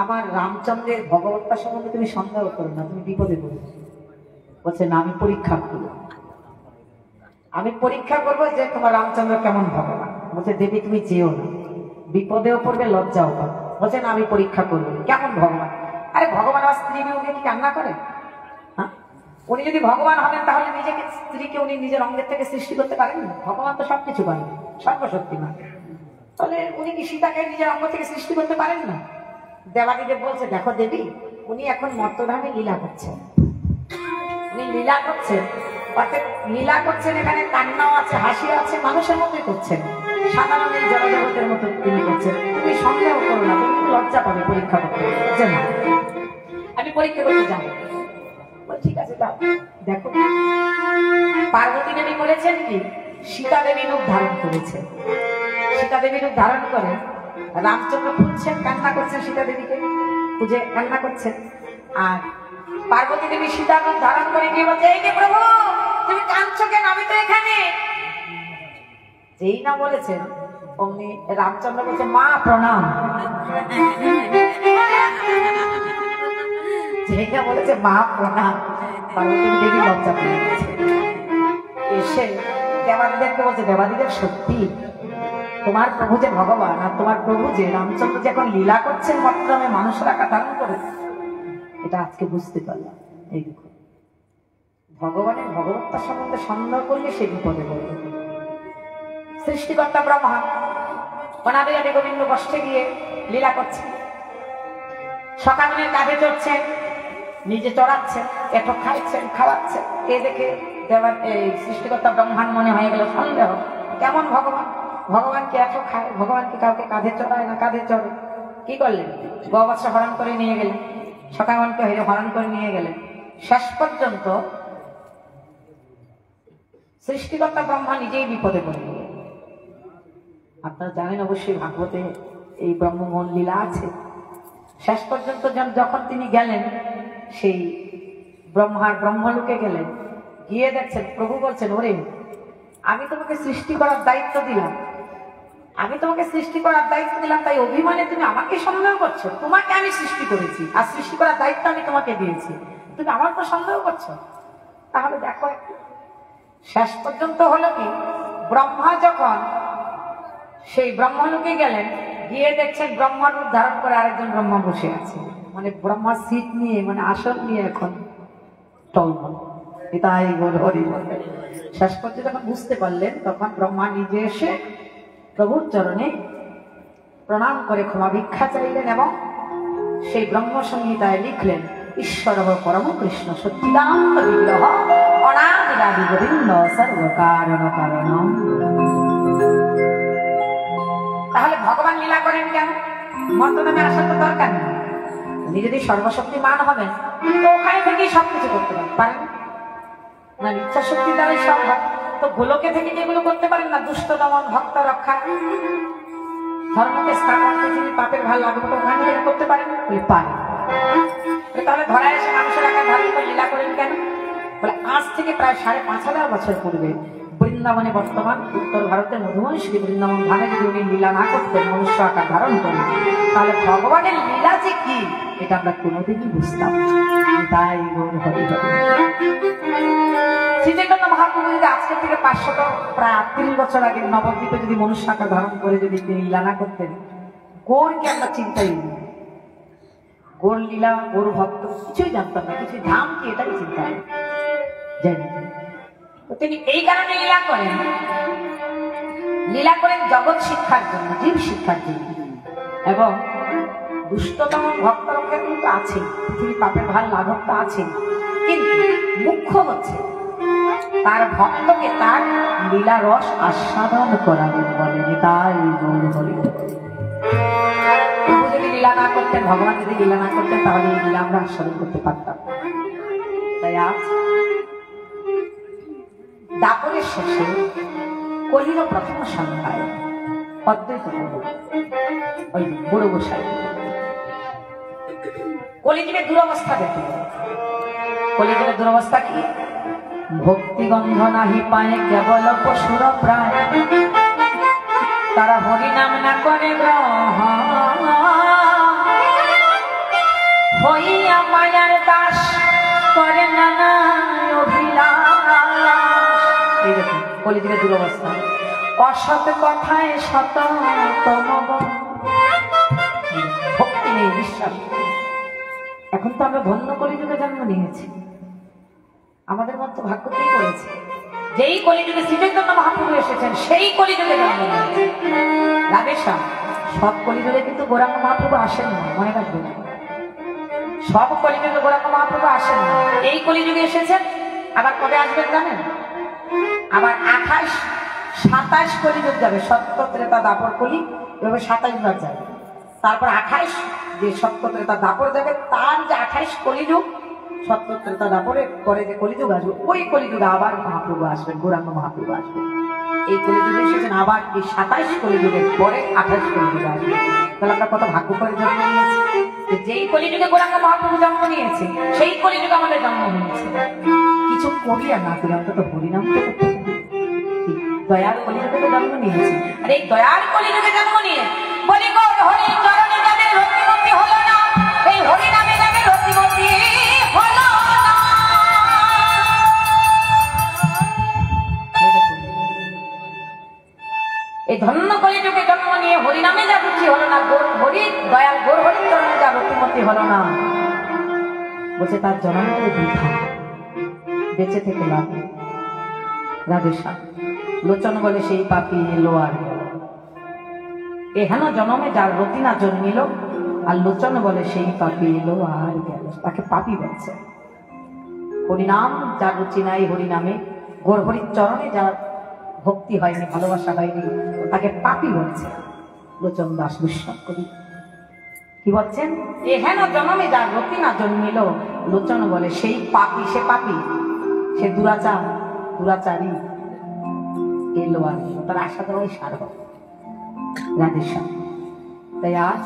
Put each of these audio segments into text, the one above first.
আমার রামচন্দ্রের ভগবত্তা সম্বন্ধে তুমি সন্দেহ করো না, তুমি বিপদে পড়বে। বলছে না, আমি পরীক্ষা করব, আমি পরীক্ষা করবো যে তোমার রামচন্দ্র কেমন ভগবান। বলছে দেবী তুমি যেও না, বিপদেও পড়বে, লজ্জাও পাবে। বলছে না, আমি পরীক্ষা করবো কেমন ভগবান। আরে ভগবান আমার স্ত্রী বিয়োগে কি কান্না করে? হ্যাঁ, উনি যদি ভগবান হবেন তাহলে নিজেকে স্ত্রীকে উনি নিজের অঙ্গের থেকে সৃষ্টি করতে পারেন না? ভগবান তো সবকিছু পারেন, সর্বশক্তিমান। তাহলে উনি কি সীতাকে নিজের অঙ্গ থেকে সৃষ্টি করতে পারেন না? দেবাদিদেব বলছে দেখো দেবী, উনি এখন মর্তধামে লীলা করছেন, উনি লীলা করছেন, অর্থাৎ লীলা করছেন, এখানে কান্নাও আছে, হাসি আছে, মানুষের মতোই করছেন, সাধারণ এই জগতের মতো তিনি করছেন। তুমি সন্দেহ করো না, তুমি লজ্জা পাবে পরীক্ষা করতে। যে না, আমি পরীক্ষা করতে যাবো। ঠিক আছে যাও। দেখো পার্বতী দেবী বলেছেন কি, সীতা দেবী রূপ ধারণ করেছেন। সীতা দেবী রূপ ধারণ করে রামচন্দ্র খুঁজছেন, কান্না করছেন, সীতা দেবীকে খুঁজে কান্না করছেন। আর পার্বতী দেবী সীতা রূপ ধারণ করে কি বলছে, এই যে প্রভু তুমি কাঁদছো কেন, আমি তো এখানে। যেই না বলেছেন অমনি রামচন্দ্র বলছে মা প্রণাম। যেই না বলেছে মা প্রণাম, পার্বতী দেবী লজ্জা পেয়ে গেছে। এসে দেবাদিদেবকে বলছে দেবাদিদেব সত্যি তোমার প্রভু যে ভগবান, আর তোমার প্রভু যে রামচন্দ্র যে এখন লীলা করছেন মর্তধামে মানুষের আকার ধারণ করে, এটা আজকে বুঝতে পারলাম। এই দেখো ভগবানের ভগবত্তা সম্বন্ধে সন্দেহ করলে সে বিপদে পড়বে। সৃষ্টিকর্তা ব্রহ্মা অনাদি আদি গোবিন্দ কষ্টে গিয়ে লীলা করছেন, সকালের কাজে চড়ছেন, নিজে চড়াচ্ছেন, এটো খাইছেন, খাওয়াচ্ছেন। এ দেখে দেবার এই সৃষ্টিকর্তা ব্রহ্মাণ মনে হয়ে গেল সন্দেহ, কেমন ভগবান, ভগবানকে এটো খায়, ভগবানকে কাউকে কাঁধে চড়ায় না, কাঁধে চড়ে। কি করলেন, গবাচ্ছ হরণ করে নিয়ে গেলেন, সকালকে হরণ করে নিয়ে গেলেন। শেষ পর্যন্ত সৃষ্টিকর্তা ব্রহ্মা নিজেই বিপদে পড়ে গেলেন। আপনারা জানেন অবশ্যই ভাগবতে এই ব্রহ্মমোহন লীলা আছে। শেষ পর্যন্ত যখন তিনি গেলেন সেই ব্রহ্মার ব্রহ্মলোকে গেলেন, গিয়ে দেখছেন প্রভু বলছেন ওরে আমি তোমাকে সৃষ্টি করার দায়িত্ব দিলাম, আমি তোমাকে সৃষ্টি করার দায়িত্ব দিলাম, তাই অভিমানে তুমি আমাকে সন্দেহ করছো? তোমাকে আমি সৃষ্টি করেছি আর সৃষ্টি করার দায়িত্ব আমি তোমাকে দিয়েছি, তুমি আমার তো সন্দেহ করছো? তাহলে দেখো শেষ পর্যন্ত হলো কি, ব্রহ্মা যখন সেই ব্রহ্মলোকে গেলেন, গিয়ে দেখছেন ব্রহ্মার রূপ ধারণ করে আরেকজন ব্রহ্মা বসে আছে, মানে ব্রহ্মার সিট নিয়ে, মানে আসন নিয়ে এখন টলমল। এটাই হরি বলে। শেষ পর্যন্ত যখন বুঝতে পারলেন তখন ব্রহ্মা নিজে এসে প্রভুর চরণে প্রণাম করে ক্ষমা ভিক্ষা চাইলেন এবং সেই ব্রহ্ম সংহিতায় লিখলেন ঈশ্বর পরম কৃষ্ণ সচ্চিদানন্দ বিগ্রহ অনাদিরাদি গোবিন্দ সর্বকারণ কারণম। তাহলে ভগবান লীলা করেন কেন? মর্তধামে আসার তো দরকার নেই। উনি যদি সর্বশক্তিমান হবেন তো ওখানে থেকেই সবকিছু করতে পারেন না, ইচ্ছা শক্তি দ্বারাই সব হয়। তো গোলকে থেকে যেগুলো করতে পারেন না, দুষ্ট দমন, ভক্ত রক্ষা, ধর্মকে স্থাপন, পৃথিবীর পাপের ভার লাগবে, তো ওখানে থেকে করতে পারেন পারেন। তাহলে ধরায় এসে মানুষের আকার ধারণ করে লীলা করেন কেন? বলে আজ থেকে প্রায় 5,500 বছর পূর্বে বৃন্দাবনে, বর্তমান উত্তর ভারতের মধুবন শ্রী বৃন্দাবন ধামে যদি উনি লীলা না করতেন, মনুষ্য আকার ধারণ করেন, তাহলে ভগবানের লীলা যে কি এটা আমরা কোনোদিনই বুঝতাম। তাই শ্রীচৈতন্য মহাপ্রভু যদি আজকে থেকে 500 প্রায় 38 বছর আগে নবদ্বীপে যদি মনুষ্য আকার ধারণ করে যদি তিনি লীলা না করতেন, গৌরকে আমরা চিন্তাই নেই, গৌর লীলা, গৌর ভক্ত কিছুই জানতাম না, কিছুই ধাম কি এটাই চিন্তা জানি। তিনি এই কারণে লীলা করেন, লীলা করেন জগৎ শিক্ষার জন্য, জীব শিক্ষার জন্য, এবং দুষ্টতম ভক্ত রক্ষা কিন্তু আছে, পৃথিবী পাপের ভার লাঘব তো আছে, কিন্তু মুখ্য হচ্ছে তার ভক্তকে তার লীলা রস আস্বাদন করাবেন বলেন। তাই যদি লীলা না করতেন, ভগবান যদি লীলা না করতেন, তাহলে এই লীলা আমরা আস্বাদন করতে পারতাম। তাই আজ দাপরের শেষে কলির প্রথম সন্ধ্যায় অদ্বৈত ওই বড় গোসাই কলিযুগের দুরবস্থা দেখে। কলিযুগের দুরবস্থা কি? ভক্তিগন্ধ নাহি পায় কেবল পশুর প্রায়, তারা হরিনাম না করে গ্রহণ, কলিযুগের দুরবস্থা। অসৎ কথায় শততম ভক্তি নেই, বিশ্বাস। এখন তো আমরা ধন্য কলিযুগে জন্ম নিয়েছি, আমাদের মতো ভাগ্য কি করেছে? যেই কলিযুগে শ্রীচৈতন্য মহাপ্রভু এসেছেন সেই কলিযুগে জন্ম নিয়েছে। রাধেশ্যাম, সব কলিযুগে কিন্তু গৌরাঙ্গ মহাপ্রভু আসেন না, মনে রাখবেন। সব কলিযুগে গৌরাঙ্গ মহাপ্রভু আসেন না, এই কলিযুগে এসেছেন। আবার কবে আসবেন জানেন? আবার 28, 27 কলিযুগ যাবে, সত্য ত্রেতা দাপর কলি, এভাবে 27 বার যাবে। তারপর 28 যে সত্য ত্রেতা দাপর যাবে, তার যে 28 কলিযুগ সত্য ত্রেতা দাপরের পরে যে কলিযুগ আসবে, ওই কলিযুগে আবার মহাপ্রভু আসবেন, গৌরাঙ্গ মহাপ্রভু আসবেন। এই কলিযুগে এসেছেন, আবার এই 27 কলিযুগের পরে 28 কলিযুগে আসবে। তাহলে আমরা কত ভাগ্য করে জন্ম নিয়েছি, যেই কলিযুগে গৌরাঙ্গ মহাপ্রভু জন্ম নিয়েছে সেই কলিযুগে আমাদের জন্ম হয়েছে। কিছু করি আর না করি অন্তত হরিনাম তো করতে হবে। দয়ার কলিযুগে জন্ম নিয়েছি, আর এই দয়ার কলিযুগে জন্ম নিয়ে বলি গৌর হরি চরণে যাদের রতিমতি হলো না, এই হরিনামে যাদের রতিমতি হলো না। এই ধন্য কলিযুগে জন্ম নিয়ে হরিনামে যা রুচি হলো না, হরি দয়াল গৌর হরি চরণে যা রতিমতি হলো না, বলছে তার জন্মটা বৃথা, বেঁচে থেকে লাভ নেই। রাধেশ্যাম, লোচন বলে সেই পাপি এলো আর গেল। এহেন জন্মে যার রতি না জন্মিল, আর লোচন বলে সেই পাপি এলো আর গেল, তাকে পাপি বলছে। হরিনাম যার রুচি নাই, হরিনামে গৌর হরির চরণে যার ভক্তি হয়নি, ভালোবাসা হয়নি, তাকে পাপি বলছে। লোচন দাস বিশ্বাস করি কি বলছেন? এহেন জন্মে যার রতি না জন্মিল, লোচন বলে সেই পাপি, সে পাপি, সে দুরাচারী এলো আর গেল, তার আশা দেওয়াই সার্ব। রাধেশ্যাম, তাই আজ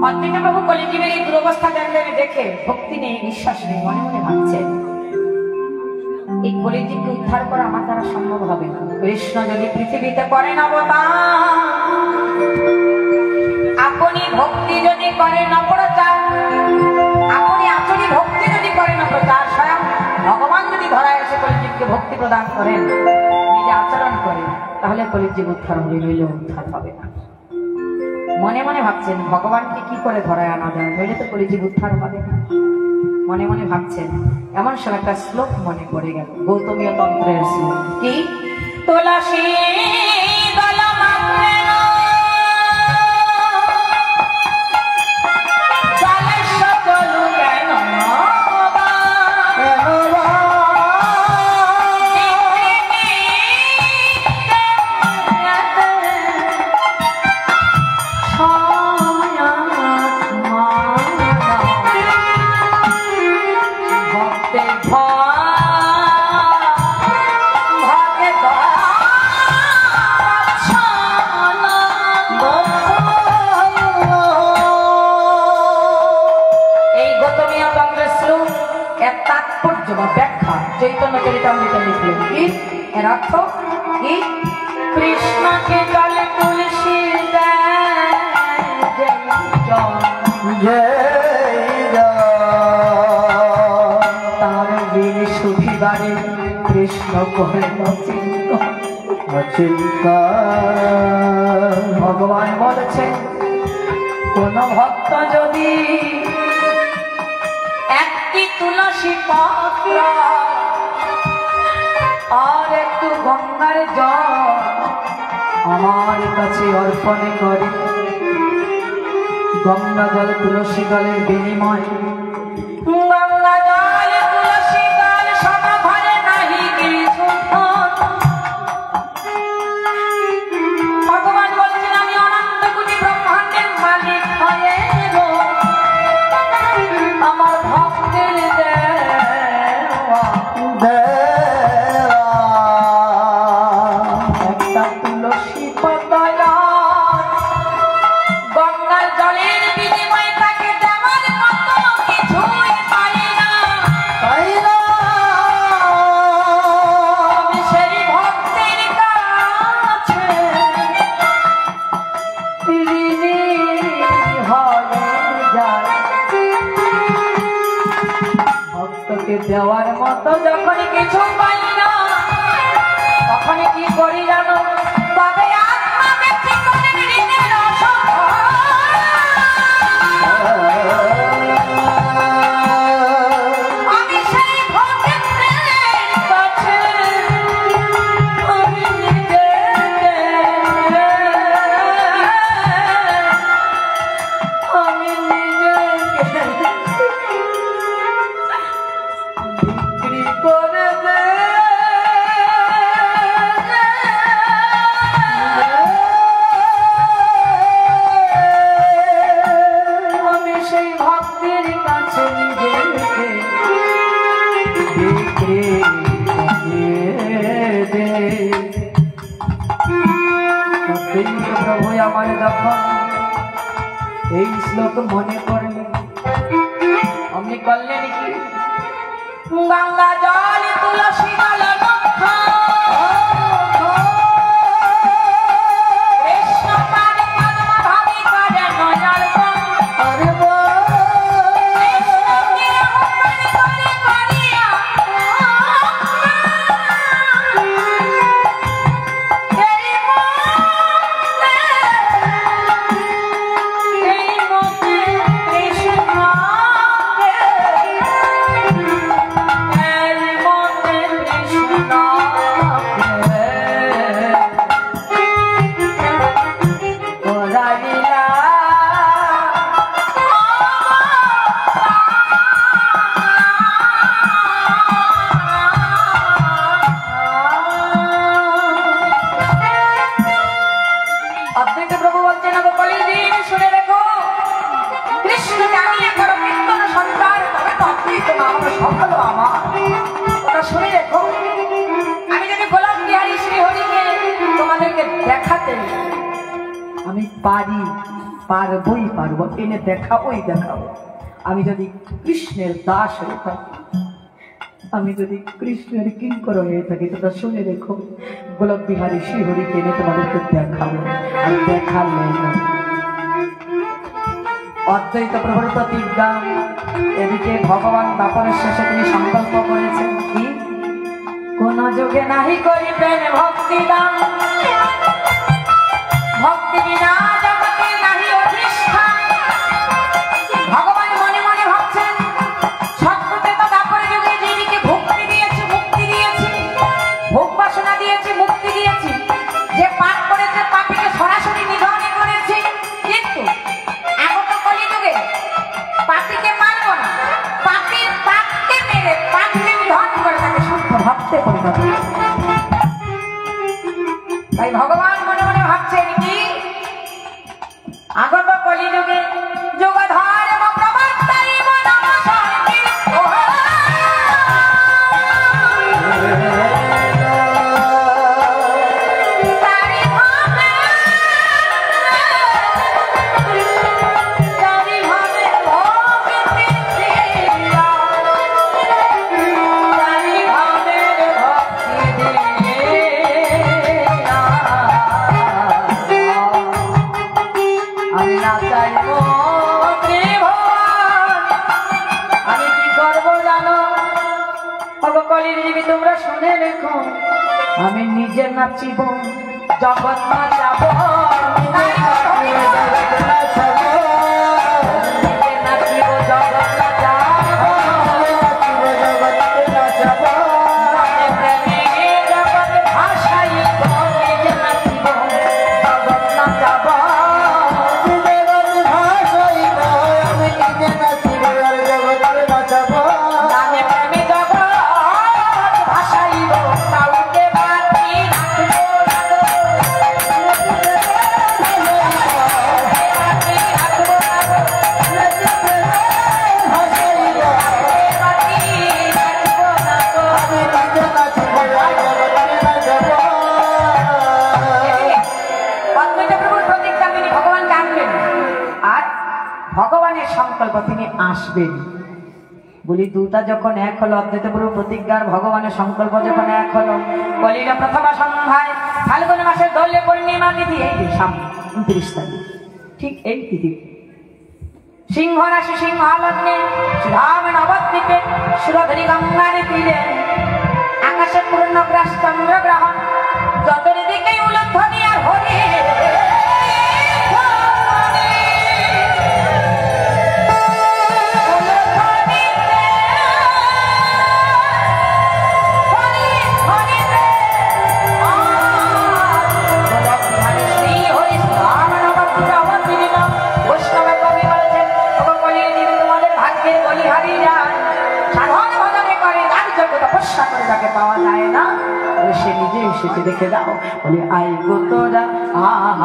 অদ্বৈত প্রভু কলিযুগের এই দুরবস্থা দেখে ভক্তি নেই, বিশ্বাস নেই, মনে মনে ভাবছেন এই কলিযুগকে উদ্ধার করা আমার দ্বারা সম্ভব হবে না। কৃষ্ণ যদি পৃথিবীতে করেন অবতার, আপনি ভক্তি যদি করেন অপরাচার, আপনি আচরি ভক্তি যদি করেন অপরাচার, স্বয়ং ভগবান যদি ধরায় এসে কলিযুগকে ভক্তি প্রদান করেন, নিজে আচরণ করেন, তাহলে কলিযুগ উদ্ধার হবে, নইলে উদ্ধার হবে না। মনে মনে ভাবছেন ভগবানকে কি করে ধরায় আনা যায়, নইলে তো কলিযুগ উদ্ধার হবে না। মনে মনে ভাবছেন, এমন সময় একটা শ্লোক মনে পড়ে গেল, গৌতমীয় তন্ত্রের শ্লোক। কি? তুলসী চৈতন্য চরিতামৃতে লিখলেন। কি এর অর্থ? কি? কৃষ্ণকে জলে তুলসী তার বীর সুধিবারে কৃষ্ণ করে ভগবান বলেছেন, কোন ভক্ত যদি একটি তুলসী পত্র আর একটু গঙ্গার জল আমার কাছে অর্পণ করে, গঙ্গা জল তুলসী জলের বিনিময়, গঙ্গা জল তুলসী জল সমঘরে নাহি কিছু। ভগবান বলছেন, আমি অনন্ত কোটি ব্রহ্মাণ্ডের মালিক হয়ে আমার ভক্তের একটা তুলসী পাতা গঙ্গার জলের বিনিময়ে তাকে দেওয়ার মতো কিছুই পাই না, আমি সেই ভক্তের কাছে ঋণী হয়ে যাই। ভক্তকে দেওয়ার মতো যখন কিছু পাই না, করি জানো তবে আত্মা বেঁচে করে ঋণের আমি সেই ভক্তের কাছে আমি নিজে বিক্রি করে দে আমি সেই ভক্তের কাছে নিজেকে বিক্রি করে দে। প্রভু আমার যখন এই শ্লোক মনে পড়লে অমনি করলেন কি গঙ্গা জল তুলসী জল আমি পারি পারবই পারবো এনে দেখাবোই দেখাবো। আমি যদি কৃষ্ণের দাস হয়ে থাকি আমি যদি কৃষ্ণের কিঙ্কর হয়ে থাকি তোমরা শুনে রেখো গোলক বিহারী শ্রীহরিকে এনে তোমাদেরকে দেখাবো। আর দেখালে অদ্বৈত প্রভুর প্রতিজ্ঞা এদিকে ভগবান দাপনের শেষে তিনি সংকল্প করেছেন কি কোন যোগে নাহি করিবেন ভক্তি দান ভক্তি বিনা জগতে নাহি অধিষ্ঠান। ভগবান মনে মনে ভাবছেন সত্যতে তো দাপর যুগে যিনিকে ভক্তি দিয়েছে মুক্তি দিয়েছে ভোগ বাসনা দিয়েছে মুক্তি দিয়েছে যে পাপ করেছে পাপীকে সরাসরি নিধন করেছে কিন্তু আগত কলিযুগে পাপীকে মারব না পাপীর পাপকে মেরে পাপকে নিধন করে তাকে শুদ্ধ ভক্তে পরিণত তাই ভগবান মনে মনে ভাবছেন কি আগত কলিযুগে যোগধার প্রবর্তাইব নম সংকীর্তন তারি ভাবে ভক্তি দিয়া তারি ভাবে ভক্তি আমি না চাইব আমি কি করবো জানো কলির জীবী তোমরা শুনে রেখো আমি নিজে নাচিব জগৎ নাচাবো ভগবানের সংকল্প তিনি আসবেন বলি দুটা যখন এক হলো অদ্বৈত প্রভু প্রতিজ্ঞার ভগবানের সংকল্প যখন এক হলো কলির প্রথম সন্ধ্যায় ফাল্গুন মাসের দোলে পূর্ণিমা তিথি এই 29 তারিখ ঠিক এই তিথি সিংহ রাশি সিংহ লগ্নে শ্রীরাম নবদ্বীপে সুরধরি গঙ্গার তীরে আকাশে পূর্ণগ্রাস চন্দ্রগ্রহণ চতুর্দিকে উলুধ্বনি আর হরি পাওয়া যায় না, সে নিজে এসেছে দেখে দাও। বলে আই গোতরা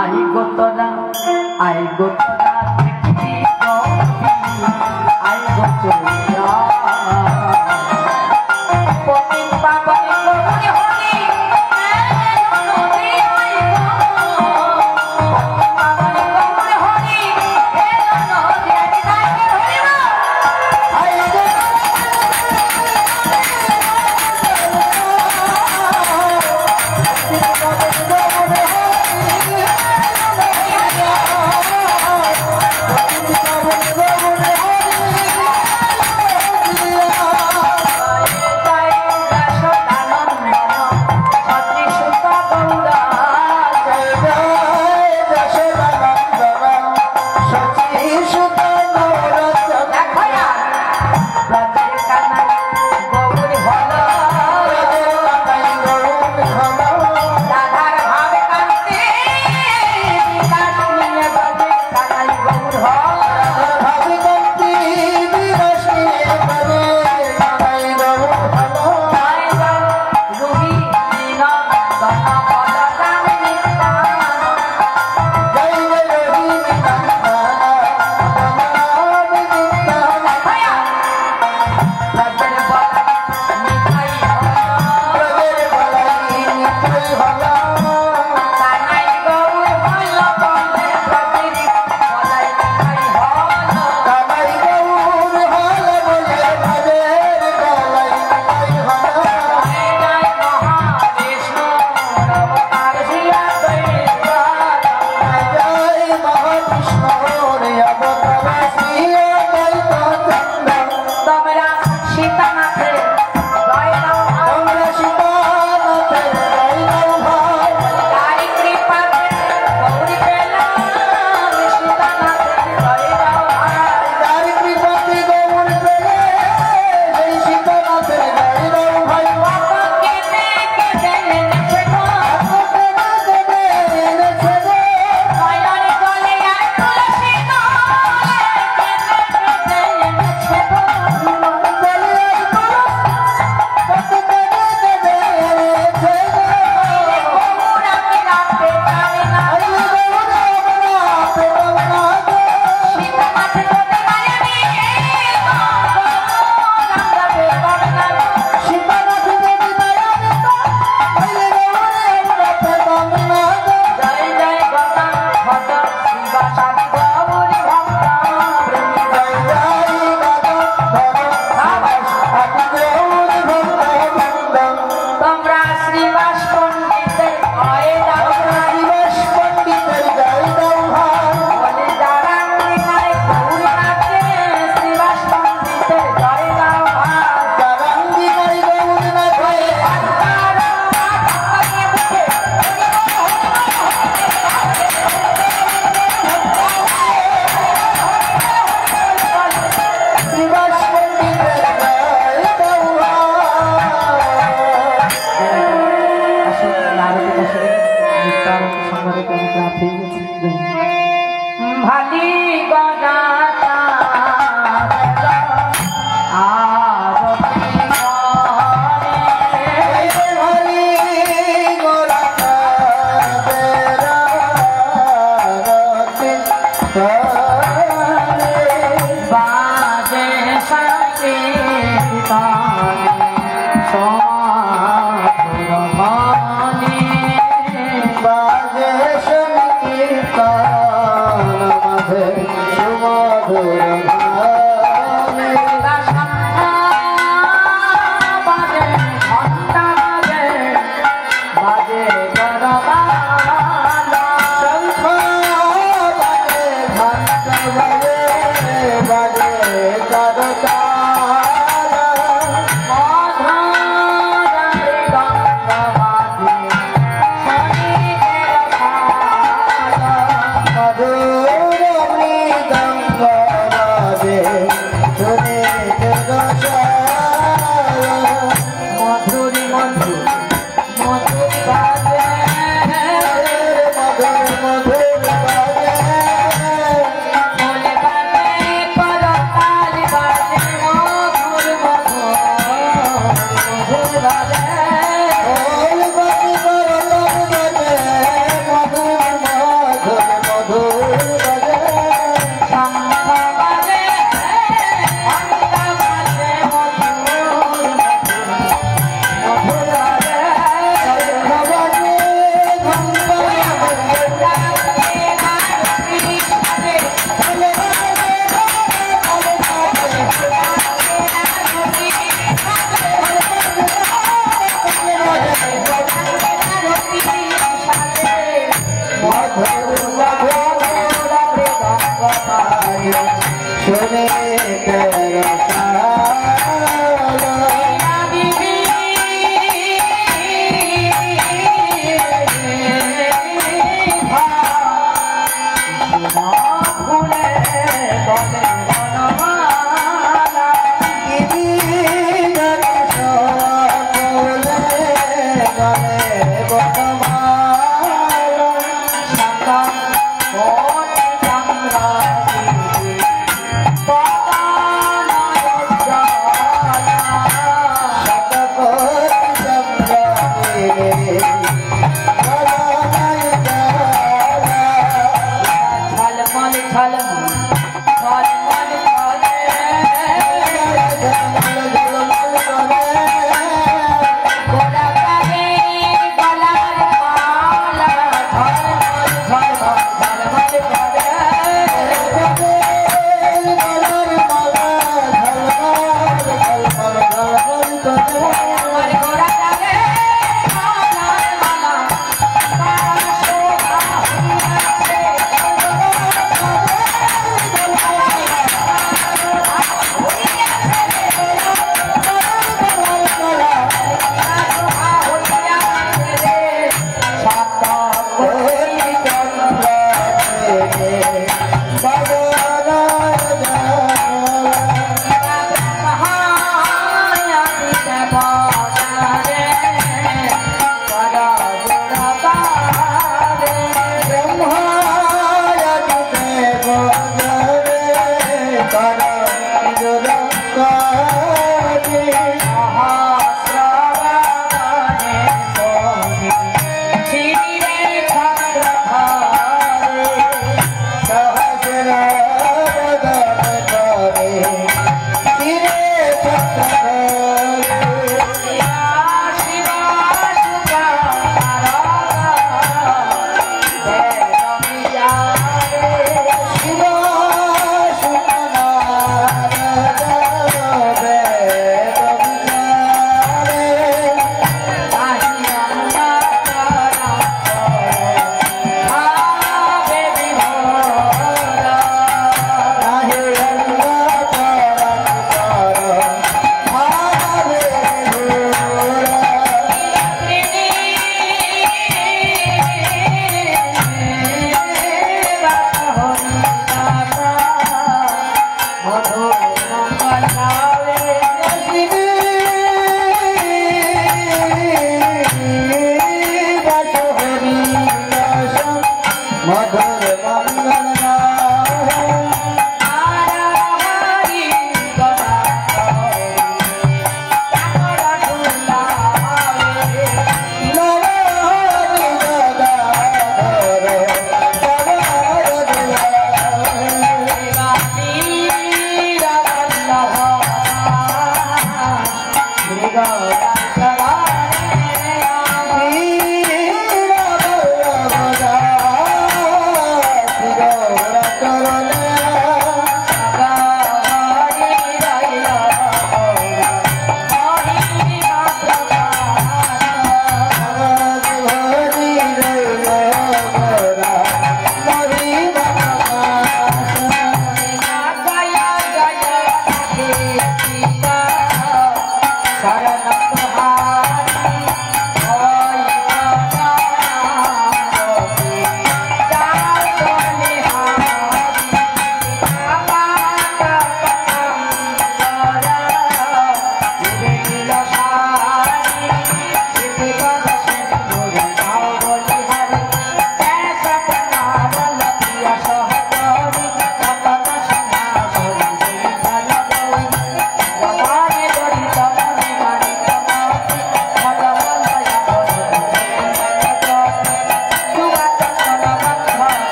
আই গোতরা আই গোতরা আই গোতরা শুনে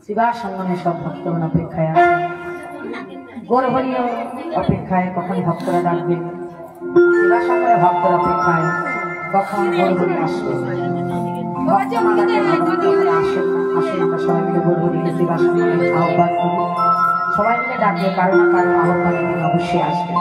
শিবা সম্মানে সব ভক্তগণ অপেক্ষায় আছে। গৌরহরিও অপেক্ষায় কখন ভক্তরা ডাকবেন, শিবা সম্মানে ভক্তের অপেক্ষায় কখন গৌরহরি আসবে। আসেন আসেন, আমরা সবাই মিলে গৌরহরিকে শিবা সম্মানে আহ্বান করি। সবাই মিলে ডাকবে, কারো না কারো আহ্বানে তিনি অবশ্যই আসবেন।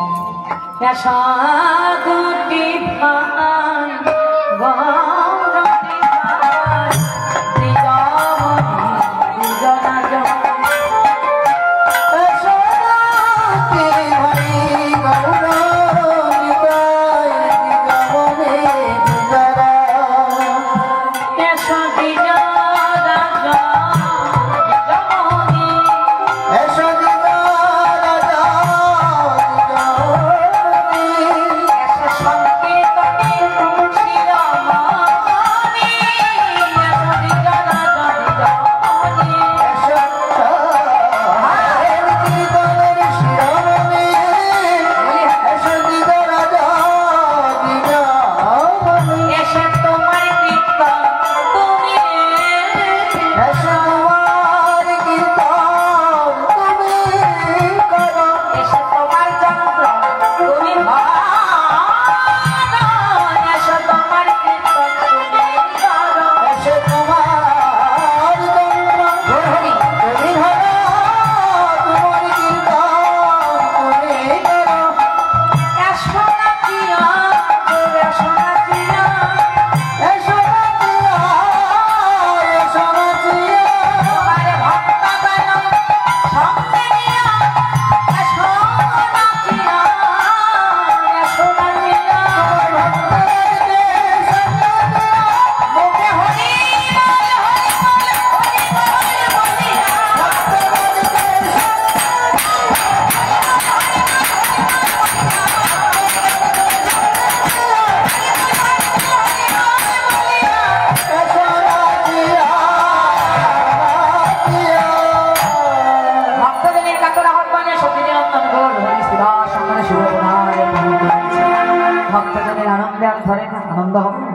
আনন্দ হবে না?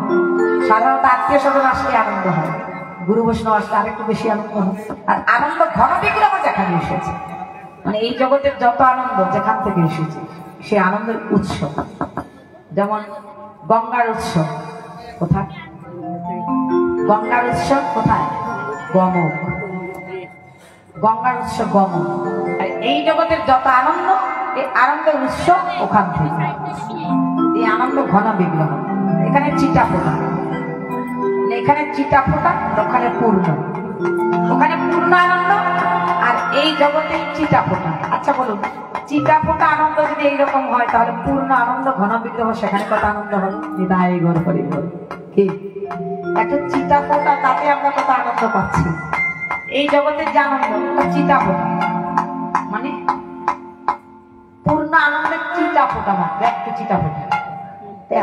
সাধারণত আত্মীয় স্বজন আসলে আনন্দ হয়, গুরু বৈষ্ণব আসলে আরেকটু বেশি আনন্দ হয়। আর আনন্দ ঘন বিগ্রহ যেখানে এসেছে, মানে এই জগতের যত আনন্দ যেখান থেকে এসেছে সে আনন্দের উৎস। যেমন গঙ্গার উৎসব কোথায়? গঙ্গার উৎসব কোথায়? গমক। গঙ্গার উৎসব গমক। আর এই জগতের যত আনন্দ, এই আনন্দের উৎস ওখান থেকে। এই আনন্দ ঘন বিগ্রহ। এখানে চিটা ফোটা, এখানে চিটা ফোটা, ওখানে পূর্ণ। ওখানে পূর্ণ আনন্দ, আর এই জগতে চিটা ফোটা। আচ্ছা বলুন, চিটা ফোটা আনন্দ যদি এইরকম হয়, তাহলে পূর্ণ আনন্দ ঘন বিগ্রহ সেখানে কত আনন্দ হবে? বিদায় ঘর পরিবার কি একটা চিটা ফোটা, তাতে আমরা কত আনন্দ পাচ্ছি। এই জগতের যে আনন্দ চিটা ফোটা, মানে পূর্ণ আনন্দের চিটা ফোটা মাত্র, একটু চিটা ফোটা।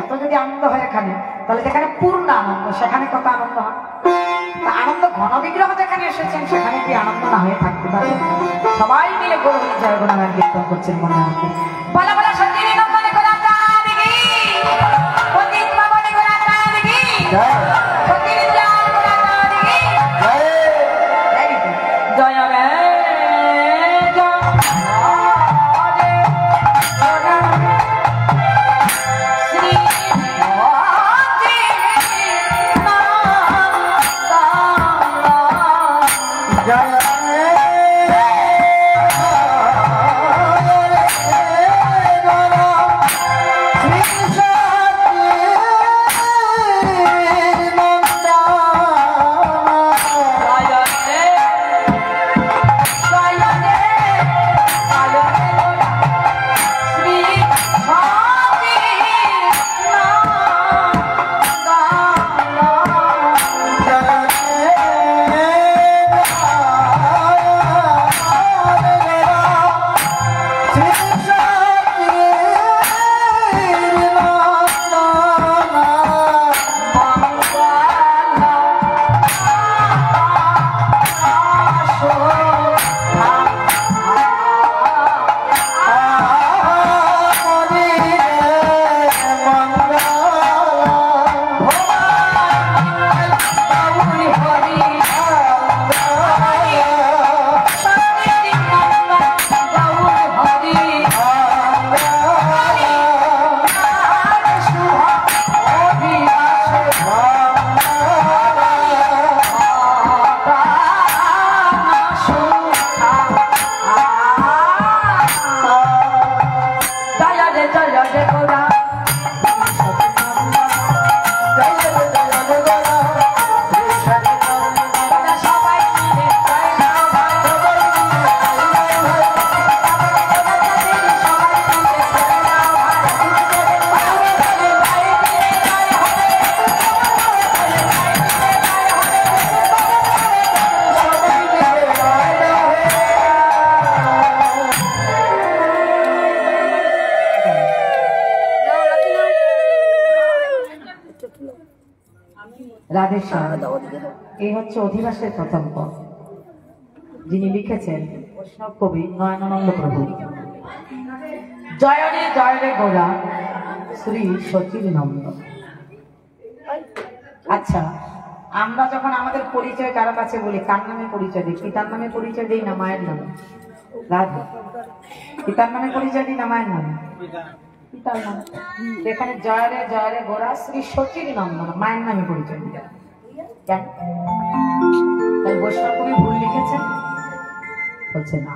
এত যদি আনন্দ হয় এখানে, তাহলে যেখানে পূর্ণ আনন্দ সেখানে কত আনন্দ হয়? আনন্দ ঘন বিগ্রহ যেখানে এসেছেন সেখানে কি আনন্দ না হয়ে থাকতে পারে? সবাই মিলে গৌর জয় গুণগান কীর্তন করছেন মনে মনে। বলা বলা সত্যি নন্দনে গোরা দেখি, পণ্ডিত বাবনে গোরা দেখি, সত্যি জয় গোরা দেখি, জয় রে এই হচ্ছে অধিবাসের প্রথম পদ, যিনি লিখেছেন বৈষ্ণব কবি নয়নানন্দ প্রভু। জয় রে গোরা শ্রী সচির নন্দ। আচ্ছা, আমরা যখন আমাদের পরিচয় কারো কাছে বলি, কার নামে পরিচয় দিই? পিতার নামে পরিচয় দিই না মায়ের নামে? রাধে, পিতার নামে পরিচয় দিই না মায়ের নামে? পিতার নামে। এখানে জয় রে গোরা শ্রী সচির নন্দন, মায়ের নামে পরিচয় দিই। কেন? তাই বৈষ্ণব কবি ভুল লিখেছেন? বলছে না,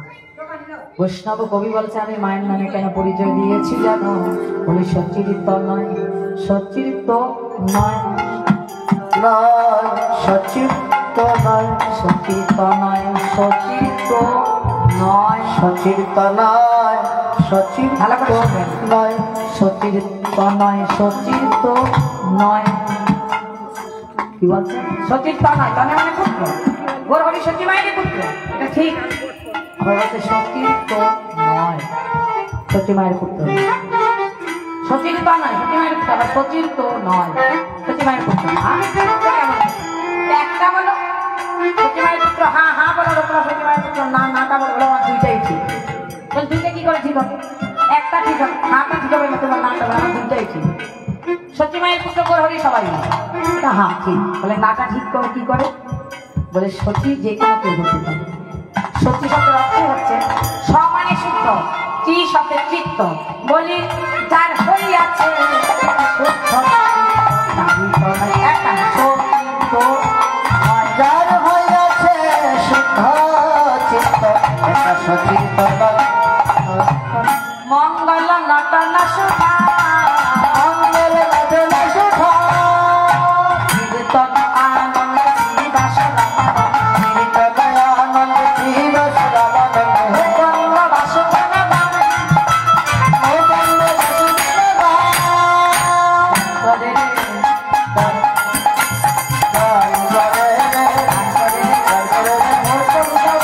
বৈষ্ণব কবি বলছে আমি মায়ের নামে কেন পরিচয় দিয়েছি জানো? বলি সচ্চিরিত নয়, সচ্চিরিত নয়, সচিরিত নয়, সচিরিত নয়, সচিরিত নয়, সচিরিত নয়, সচিরিত নয়, সচিরিত নয়, সচিরিত নয়। কি বলছে? সচিরিত নয়, তনে মানে পুত্র, গোর হরি সচি মায়েরই পুত্র, এটা ঠিক। আবার বলছে সচিরিত নয়, সচি মায়ের পুত্র। সচিরিত নয়, সচি মায়ের পুত্র, আবার সচিরিত নয়, সচি মায়ের পুত্র। একটা বলো সচি মায়ের পুত্র, হ্যাঁ হ্যাঁ বলো তোমরা সচি মায়ের পুত্র, না নাটা বলো, আমার দুইটাই ঠিক। দুইটা কি করে ঠিক হবে? একটা ঠিক হবে, হাঁটা ঠিক হবে না, তোমার নাটা বলো, আমার দুইটাই ঠিক। সত্যি মায়ের পুত্র প্রহরী সবাই হ্যাঁ ঠিক বলে নাটা ঠিক করে কি করে বলে সত্যি যে কোনো কেউ হতে পারে সত্যি শব্দের অর্থই হচ্ছে সমানে শুদ্ধ কি শব্দের চিত্ত বলি যার হইয়াছে যার হইয়াছে শুদ্ধ চিত্ত সচিত মঙ্গল নটন শুভা মঙ্গল নটন শুভা কীর্তন আনন্দ শ্রীবাস কীর্তন আনন্দ শ্রীবাস মুকুন্দ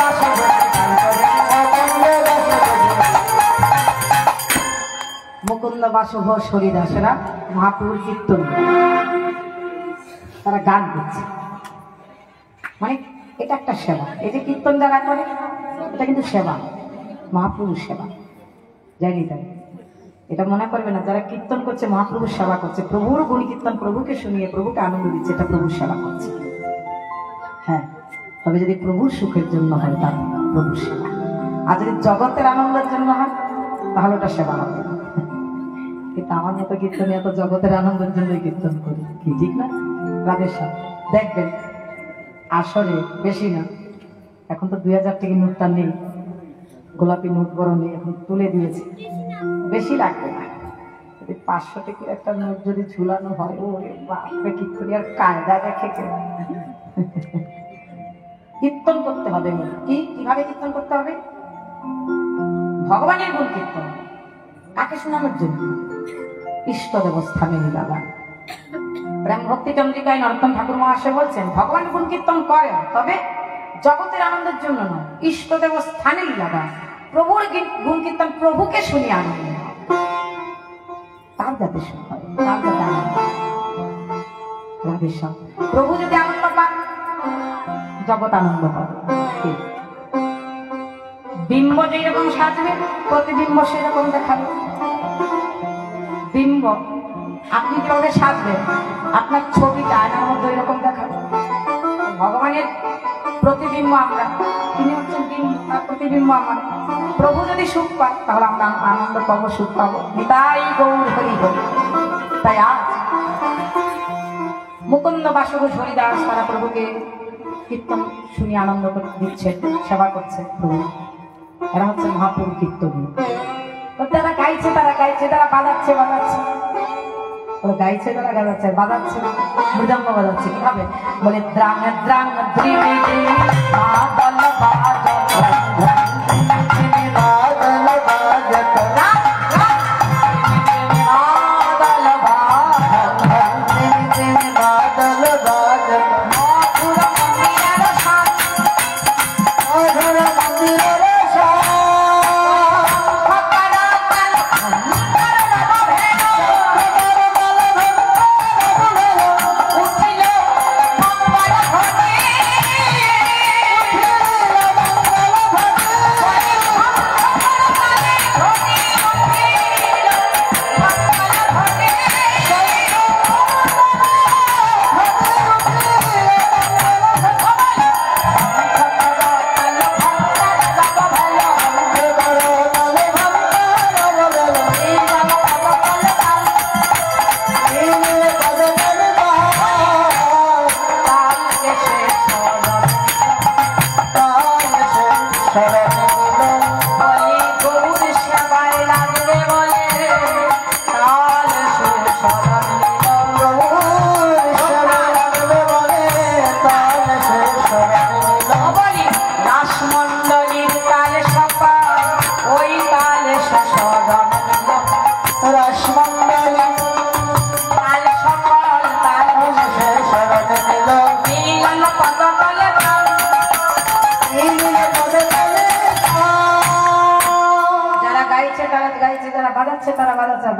বাসুদেব মুকুন্দ বাসুভ হরিদাসেরা মহাপ্রভুর কীর্তন তারা গান করছে মানে এটা একটা সেবা এই যে কীর্তন যারা করে এটা কিন্তু সেবা মহাপ্রভুর সেবা জানি তাই এটা মনে করবে না যারা কীর্তন করছে মহাপ্রভুর সেবা করছে প্রভুর গুণ কীর্তন প্রভুকে শুনিয়ে প্রভুকে আনন্দ দিচ্ছে এটা প্রভুর সেবা করছে হ্যাঁ তবে যদি প্রভুর সুখের জন্য হয় তা প্রভুর সেবা আর যদি জগতের আনন্দের জন্য হয় তাহলে ওটা সেবা হবে না কিন্তু আমার মতো কীর্তনে এত জগতের আনন্দের জন্যই কীর্তন করি কি ঠিক না রাধেশ্যাম দেখবেন আসরে বেশি না এখন তো 2000 টাকা নোটটা নেই গোলাপি নোট বড় নেই এখন তুলে দিয়েছে বেশি লাগবে না যদি 500 টাকার একটা নোট যদি ঝুলানো হয় ওরে বাপরে কীর্তনী আর কায়দা দেখে কেউ কীর্তন করতে হবে কি কিভাবে কীর্তন করতে হবে ভগবানের গুণ কীর্তন কাকে শোনানোর জন্য ইষ্ট দেবস্থানে নিলাবা প্রেম ভক্তি চন্দ্রিকায় নরোত্তম ঠাকুর মহাশয় বলছেন ভগবান গুণ কীর্তন করেন তবে জগতের আনন্দের জন্য নয় ইষ্ট দেবস্থানে নিলাবা প্রভুর গুণ কীর্তন প্রভুকে শুনিয়ে আনন্দ তার যাতে সুখ হয় তার যাতে আনন্দ রাধেশ্যাম প্রভু যদি আনন্দ পান জগৎ আনন্দ পাবে বিম্ব যেরকম সাজবে প্রতিবিম্ব সেরকম দেখাবে বিম্ব আপনি যেভাবে সাজবেন আপনার ছবিটা আয়নার মধ্যে এরকম দেখাবে ভগবানের প্রতিবিম্ব আমরা তিনি হচ্ছেন বিম্ব তার প্রতিবিম্ব আমার প্রভু যদি সুখ পায় তাহলে আমরা আনন্দ পাবো সুখ পাবো তাই গৌর হরি হরি তাই আজ মুকুন্দ বাসুদেব হরিদাস তারা প্রভুকে কীর্তন শুনে আনন্দ দিচ্ছে সেবা করছে প্রভু এরা হচ্ছে মহাপ্রভু কীর্তন যারা গাইছে তারা বাজাচ্ছে গাইছে তারা গাজাচ্ছে বাজাচ্ছে মৃদঙ্গ বাজাচ্ছে কিভাবে বলে দ্রাং দ্রাং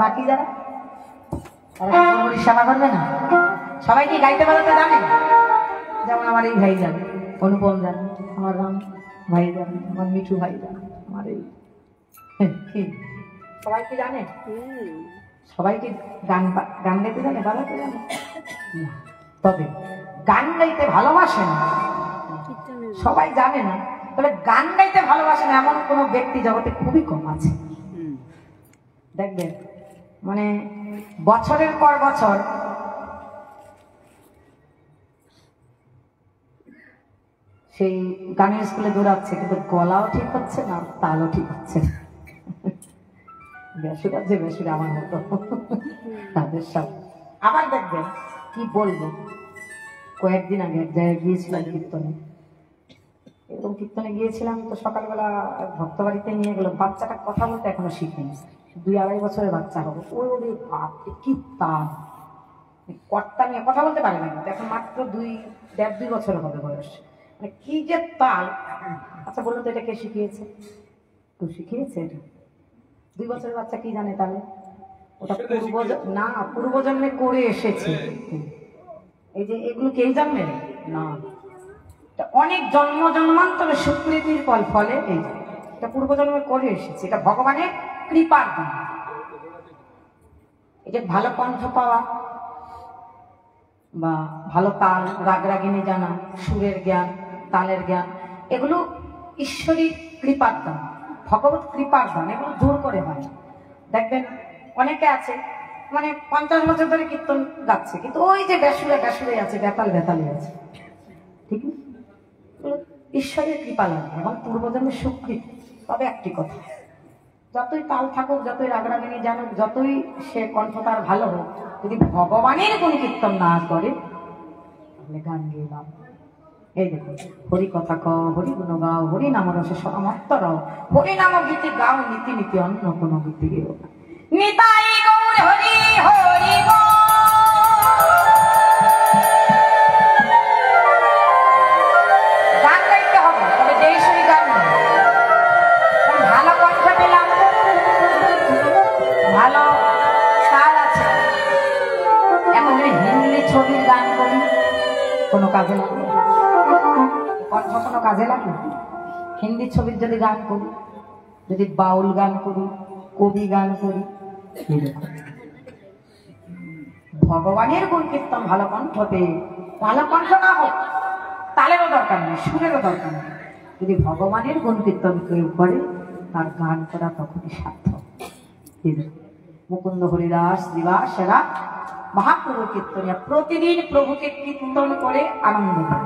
বাকি যারা সেবা করবে না সবাই কি গাইতে বাজাতে জানে যেমন আমার এই ভাই জানে অনুপম জানে আমার রাম ভাই জানে আমার মিঠু ভাই জানে আমার এই সবাই কি জানে সবাইকে গান গান গাইতে জানে, বাজাতে জানে না। তবে গান গাইতে ভালোবাসে না সবাই জানে না, তবে গান গাইতে ভালোবাসে না এমন কোন ব্যক্তি জগতে খুবই কম আছে। দেখবেন মানে বছরের পর বছর সেই গানের স্কুলে দৌড়াচ্ছে, কিন্তু গলাও ঠিক হচ্ছে না, তালও ঠিক হচ্ছে না। বেসুরা যে বেসুরা আমার মতো তাদের সব। আবার দেখবেন কি বলবো, কয়েকদিন আগে এক জায়গায় গিয়েছিলাম কীর্তনে, এরকম কীর্তনে গিয়েছিলাম তো সকালবেলা ভক্ত বাড়িতে নিয়ে গেল, বাচ্চাটা কথা বলতে এখনো শিখেনি, 2-2.5 বছরের বাচ্চা হবে। ওরে বাপরে কি তাল, কর্তা নিয়ে কথা বলতে পারে না, কিন্তু এখন মাত্র 1.5-2 বছর হবে বয়স, মানে কি যে তাল। আচ্ছা বলুন তো এটা কে শিখিয়েছে? তো শিখিয়েছে এটা 2 বছরের বাচ্চা কি জানে তাহলে? ওটা পূর্বজন্মে করে এসেছে। এই যে এগুলো কেই জানবে না, অনেক জন্ম জন্মান্তরে স্বীকৃতির ফলে এই এটা পূর্বজন্মে করে এসেছে, এটা ভগবানের কৃপার দান। এই যে ভালো কণ্ঠ পাওয়া বা ভালো তাল, রাগরাগিনী জানা, সুরের জ্ঞান, তালের জ্ঞান, এগুলো ঈশ্বরী কৃপার দান, ভগবত কৃপার দান, এগুলো জোর করে হয়। দেখবেন অনেকে আছে মানে 50 বছর ধরে কীর্তন গাচ্ছে, কিন্তু ওই যে বেসুরে বেসুরে আছে, বেতালে আছে, ঠিক না? ঈশ্বরের কৃপা লাগে এবং পূর্বজন্মের স্বীকৃতি। তবে একটি কথা, যতই তাল থাকুক, যতই রাগরাগিনী জানুক, যতই সে কণ্ঠ তার ভালো হোক, যদি ভগবানের কোন কীর্তন না করে তাহলে গান গেয়ে লাভ। এই দেখুন, হরি কথা কও, হরি গুণ গাও, হরি নাম রসে সমর্থ রও, হরি নাম গীতি গাও, নীতি নীতি অন্য কোনো গীতি গেও না। নিতাই গৌর হরি হরি গান গাইতে হবে, তবে দেশীয় গান নয়। ভালো কণ্ঠ পেলাম, ভালো তাল আছে, এখন যদি হিন্দি ছবির গান করি কোনো কাজে লাগবে? কণ্ঠ কোনো কাজে লাগে? হিন্দি ছবির যদি গান করি, যদি বাউল গান করি, কবি গান করি, ভগবানের গুণ কীর্তন ভালো কণ্ঠ পেয়ে, ভালো কণ্ঠ না হোক, তালেরও দরকার নেই, সুরেরও দরকার নেই, যদি ভগবানের গুণ কীর্তন কেউ করে তার গান করা তখনই সার্থক। মুকুন্দ হরিদাস দিবাস এরা মহাপ্রভু কীর্তনিয়া প্রতিদিন প্রভুকে কীর্তন করে আনন্দ পায়।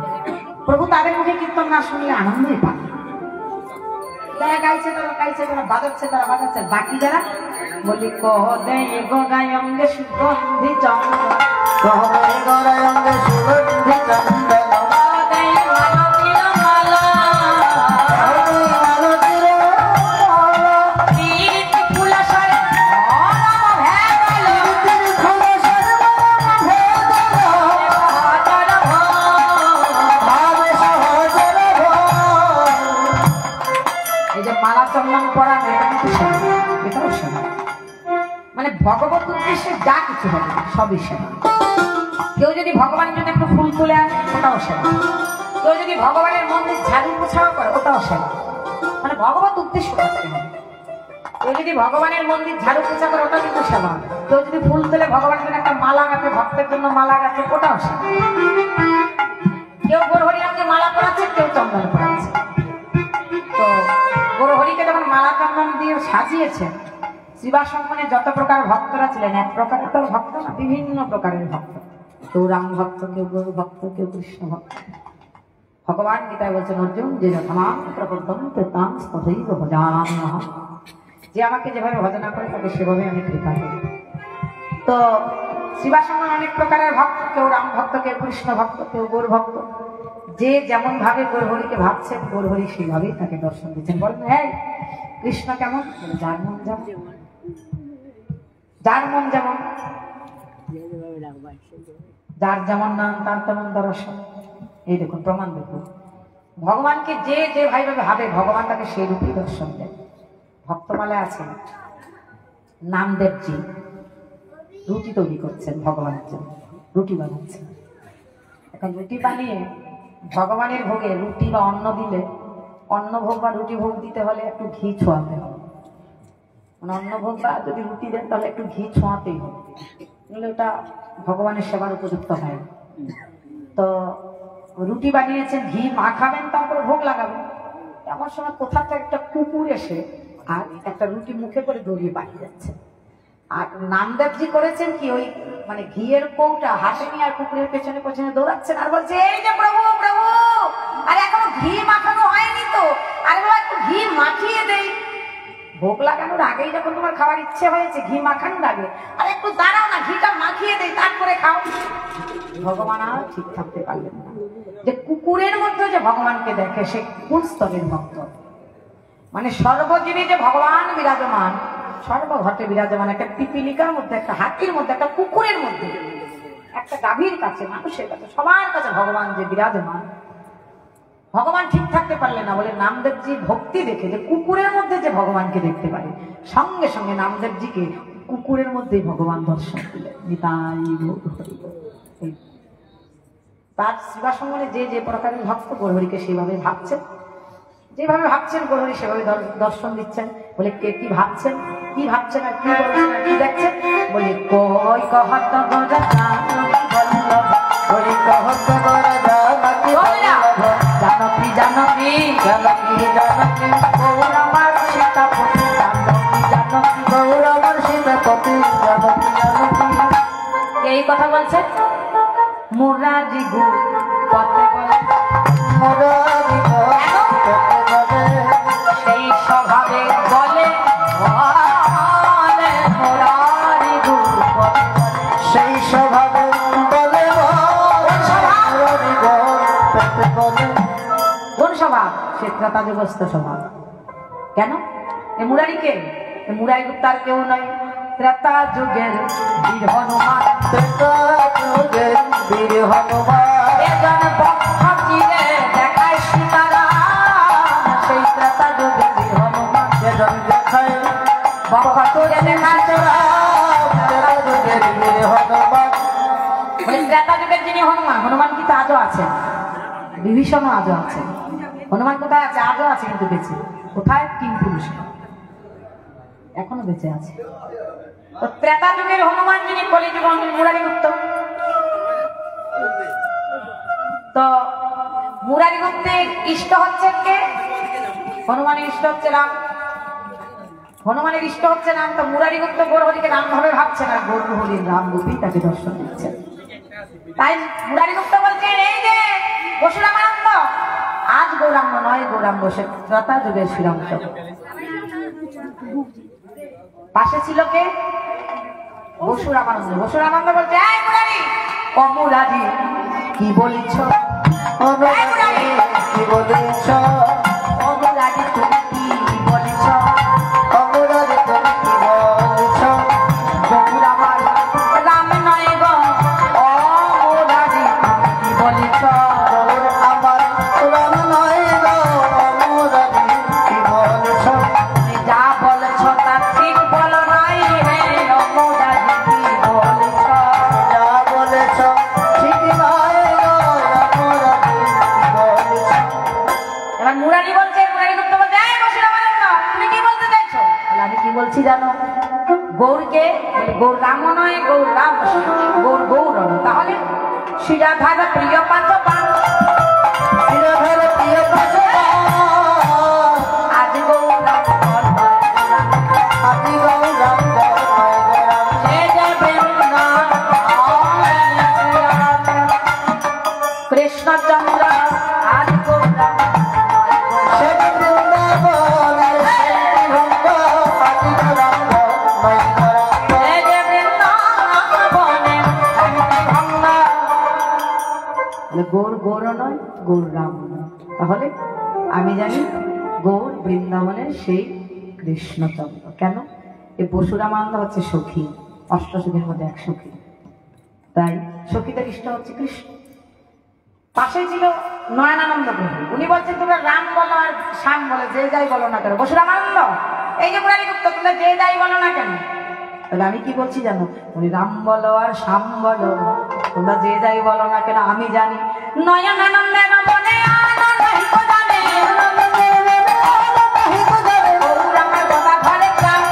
প্রভু তাদের মুখে কীর্তন না শুনলে আনন্দই পায়। যারা গাইছে তারা গাইছে, যারা বাজাচ্ছে তারা বাজাচ্ছে, বাকি যারা বলি কহ দে গো গায়ঙ্গে সুগন্ধি চন্দ্র, কহ দে গো গায়ঙ্গে সুগন্ধি চন্দ্র, মানে ভগবত উদ্দেশ্যে যা কিছু হবে সবই সেবা। কেউ যদি ভগবানের জন্য একটু ফুল তুলে আনে ওটাও সেবা, কেউ যদি ভগবানের মন্দির ঝাড়ু পোছাও করে ওটাও সেবা, মানে ভগবত উদ্দেশ্য করতে হবে। কেউ যদি ভগবানের মন্দির ঝাড়ু পোছা করে ওটাও কিন্তু সেবা, কেউ যদি ফুল তুলে ভগবানের জন্য একটা মালা গাছে, ভক্তের জন্য মালা গাছে, ওটাও সেবা। কেউ গৌরহরিকে মালা পরাচ্ছে, কেউ চন্দন পরাচ্ছে। তো গৌরহরিকে যখন মালা চন্দন দিয়ে সাজিয়েছে, শিবাসম্মানে যত প্রকার ভক্তরা ছিলেন, এক প্রকারের তো ভক্ত না, বিভিন্ন প্রকারের ভক্ত, কেউ রাম ভক্ত, কেউ গরু ভক্ত, কেউ কৃষ্ণ ভক্ত। ভগবান গীতায় বলছেন অর্জুন, যে যথানাম প্রবদ্ধম তেতাং তথৈব ভজাম্যহম, যে আমাকে যেভাবে ভজনা করে তাকে সেভাবে আমি কৃপা করি। তো শিবাসম্মান অনেক প্রকারের ভক্ত, কেউ রাম ভক্ত, কেউ কৃষ্ণ ভক্ত, কেউ গৌর ভক্ত। যে যেমন ভাবে গৌরহরিকে ভাবছেন, গৌরহরি সেইভাবেই তাকে দর্শন দিচ্ছেন। বলেন হ্যাঁ কৃষ্ণ কেমন? যার মন যেমন, যার মন যেমন, যার যেমন নাম তার তেমন দর্শন। এই দেখুন প্রমাণ দেখুন, ভগবানকে যে যে ভাবে ভাবে ভগবান তাকে সেই রূপেই দর্শন দেয়। ভক্তমালায় আছে নামদেবজি রুটি তৈরি করছেন ভগবানের জন্য, রুটি বানাচ্ছেন। এখন রুটি বানিয়ে ভগবানের ভোগে রুটি বা অন্ন দিলে, অন্ন ভোগ বা রুটি ভোগ দিতে হলে একটু ঘি ছোঁয়াতে হবে। অন্নভোগ বা যদি রুটি দেন তাহলে একটু ঘি ছোঁয়াতেই হবে, নাহলে ওটা ভগবানের সেবার উপযুক্ত হয়। তো রুটি বানিয়েছেন, ঘি মাখাবেন, তারপরে ভোগ লাগাবেন। এমন সময় কোথা থেকে একটা কুকুর এসে আর একটা রুটি মুখে করে দৌড়িয়ে পাঠিয়ে যাচ্ছে। আর নামদেবজি করেছেন কি, ওই মানে ঘিয়ের কৌটা হাতে নিয়ে আর কুকুরের পেছনে পেছনে দৌড়াচ্ছেন আর বলছে, এই যে প্রভু প্রভু, আরে এখনো ঘি মাখানো হয়নি তো, আরে বাবা একটু ঘি মাখিয়ে দেই। ভোগ লাগানোর আগেই যখন তোমার খাওয়ার ইচ্ছে হয়েছে, ঘি মাখানোর আগে, আর একটু দাঁড়াও না, ঘিটা মাখিয়ে দেই তারপরে খাও। ভগবান আর ঠিক থাকতে পারলেন না, যে কুকুরের মধ্যে যে ভগবানকে দেখে সে কোন স্তরের ভক্ত। মানে সর্বজীবী যে ভগবান বিরাজমান, সর্বঘটে বিরাজমান, একটা পিপিলিকার মধ্যে, একটা হাতির মধ্যে, একটা কুকুরের মধ্যে, একটা গাভীর কাছে, মানুষের কাছে, সবার কাছে ভগবান যে বিরাজমান, ভগবান ঠিক থাকতে পারলেন না বলে নামদেবজি ভক্তি দেখে যে কুকুরের মধ্যে যে ভগবানকে দেখতে পারে, সঙ্গে সঙ্গে নামদেবজিকে কুকুরের মধ্যেই ভগবান দর্শন দিলেন। নিতাই গৌর হরি বল। তার শিবাসঙ্গনে যে যে প্রকারের ভক্ত গৌরহরিকে সেইভাবে ভাবছেন, যেভাবে ভাবছেন গৌরহরি সেভাবে দর্শন দিচ্ছেন। বলে কে কি ভাবছেন, কি ভাবছেন আর কি বলছেন আর কি দেখছেন? বলে কই কহত গোরা বল্লভ, বলি কহত গোরা জানকী বল্লভ, জানকী জানকী জানকী জানকী গৌর আমার সীতাপতি, জানকী জানকী গৌর আমার সীতাপতি, জানকী জানকী। এই কথা বলছে মুরারি গো পথে বলে, মুরারি গো পথে বলে, সেই স্বভাবে বলে মুরারি গো পথে বলে। সেই স্বভাবে বলে মুরারি গো পথে বলে। কোন স্বভাব? সে ত্রেতা যুগস্থ স্বভাব। কেন? এ মুরারিকে, এ মুরারি গুপ্তার কেউ নয়, ত্রেতা যুগের বীর হনুমান। ত্রেতা যুগের বীর হনুমান, এজন বক্ষ চিরে দেখায় সীতারাম, সেই ত্রেতা যুগের বীর হনুমান। এজন দেখায় বক্ষ চিরে দেখায় রাম, ত্রেতা যুগের বীর হনুমান। ওই ত্রেতা যুগের যিনি হনুমান, হনুমান কিন্তু আজও আছেন, বিভীষণও আজও আছেন। হনুমান কোথায় আছে? আজও আছে, কিন্তু বেঁচে। কোথায়? তিন পুরুষ এখনো বেঁচে আছে। তো ত্রেতা যুগের হনুমান যিনি, কলিযুগ মুরারি গুপ্ত। তো মুরারি গুপ্তের ইষ্ট হচ্ছে কে? হনুমানের ইষ্ট হচ্ছে রাম, হনুমানের ইষ্ট হচ্ছে রাম। তো মুরারি গুপ্ত গৌরহরিকে রাম ভাবে ভাবছেন, আর গৌরহরির রাম রূপেই তাকে দর্শন দিচ্ছেন। তাই মুরারি গুপ্ত বলছেন, এই যে পরশুরামানন্দ, আজ গৌরাঙ্গ নয়, গৌরাঙ্গ সে ত্রেতা যুগের শ্রীরামচন্দ্র। পাশে ছিল কে? পরশুরামানন্দ। পরশুরামানন্দ বলছে, এই মুরারি, ও মুরারি কি বলিছ? অনুরাগী কি বলিছ? ও মুরারি তুমি কি বলিছ? অনুরাগী তুমি কি বলিছ? গৌর আমার রাম নয় গো, ও মুরারি তুমি কি বলিছ? গৌর আমার রাম নয় গো, অনুরাগী কি বলিছ? তুমি যা বলছ তা ঠিক বলো নাই হে, ও মুরারি কি বলিছ? যা বলেছ ঠিক নয় গো, অনুরাগী কি বলিছ? এবার মুরারি বলছে, মুরারি গুপ্ত বলছে, এই পরশুরামানন্দ তুমি কি বলতে চাইছো? বলে, আমি কি বলছি জানো? গৌরকে, বলে গৌর রাম নয়, গৌর রাম, গৌর গৌর নয়। তাহলে শ্রীরাধার প্রিয় পাঁচপান, শ্রীরাধার প্রিয় পাঁচপান, আজ গৌরাঙ্গ নয়, আদি গৌরাঙ্গ নয় গৌরাঙ্গ। সে যে বৃন্দাবন কৃষ্ণচন্দ্র, আজ গৌরাঙ্গ নয়, সে বৃন্দাবনের শ্রীরঙ্গ, আদি গৌরাঙ্গ নয় গৌরাঙ্গ। সে যে বৃন্দাবনে ভঙ্গ। গৌর গৌর নয়, গৌর রাম নয়। তাহলে আমি জানি গৌর বৃন্দাবনের সেই কৃষ্ণচন্দ্র। কেন? এই পরশুরামানন্দ হচ্ছে সখী, অষ্টসখীর মধ্যে এক সখী। তাই সখীদের ইষ্ট হচ্ছে কৃষ্ণ। পাশে ছিল নয়নানন্দ প্রভু, উনি বলছেন তোমরা রাম বলো আর শ্যাম বলে যে যাই বলো না কেন। পরশুরামানন্দ, এই যে মুরারি গুপ্ত, তোমরা যে যাই বলো না কেন। তাহলে আমি কি বলছি জানো? উনি রাম বলো আর শ্যাম বলো, তোমরা যে যাই বলো না কেন, আমি জানি নয়নানন্দের মনে আনন্দ হিত জানে, গৌর আমার গদা ঘরে যাও,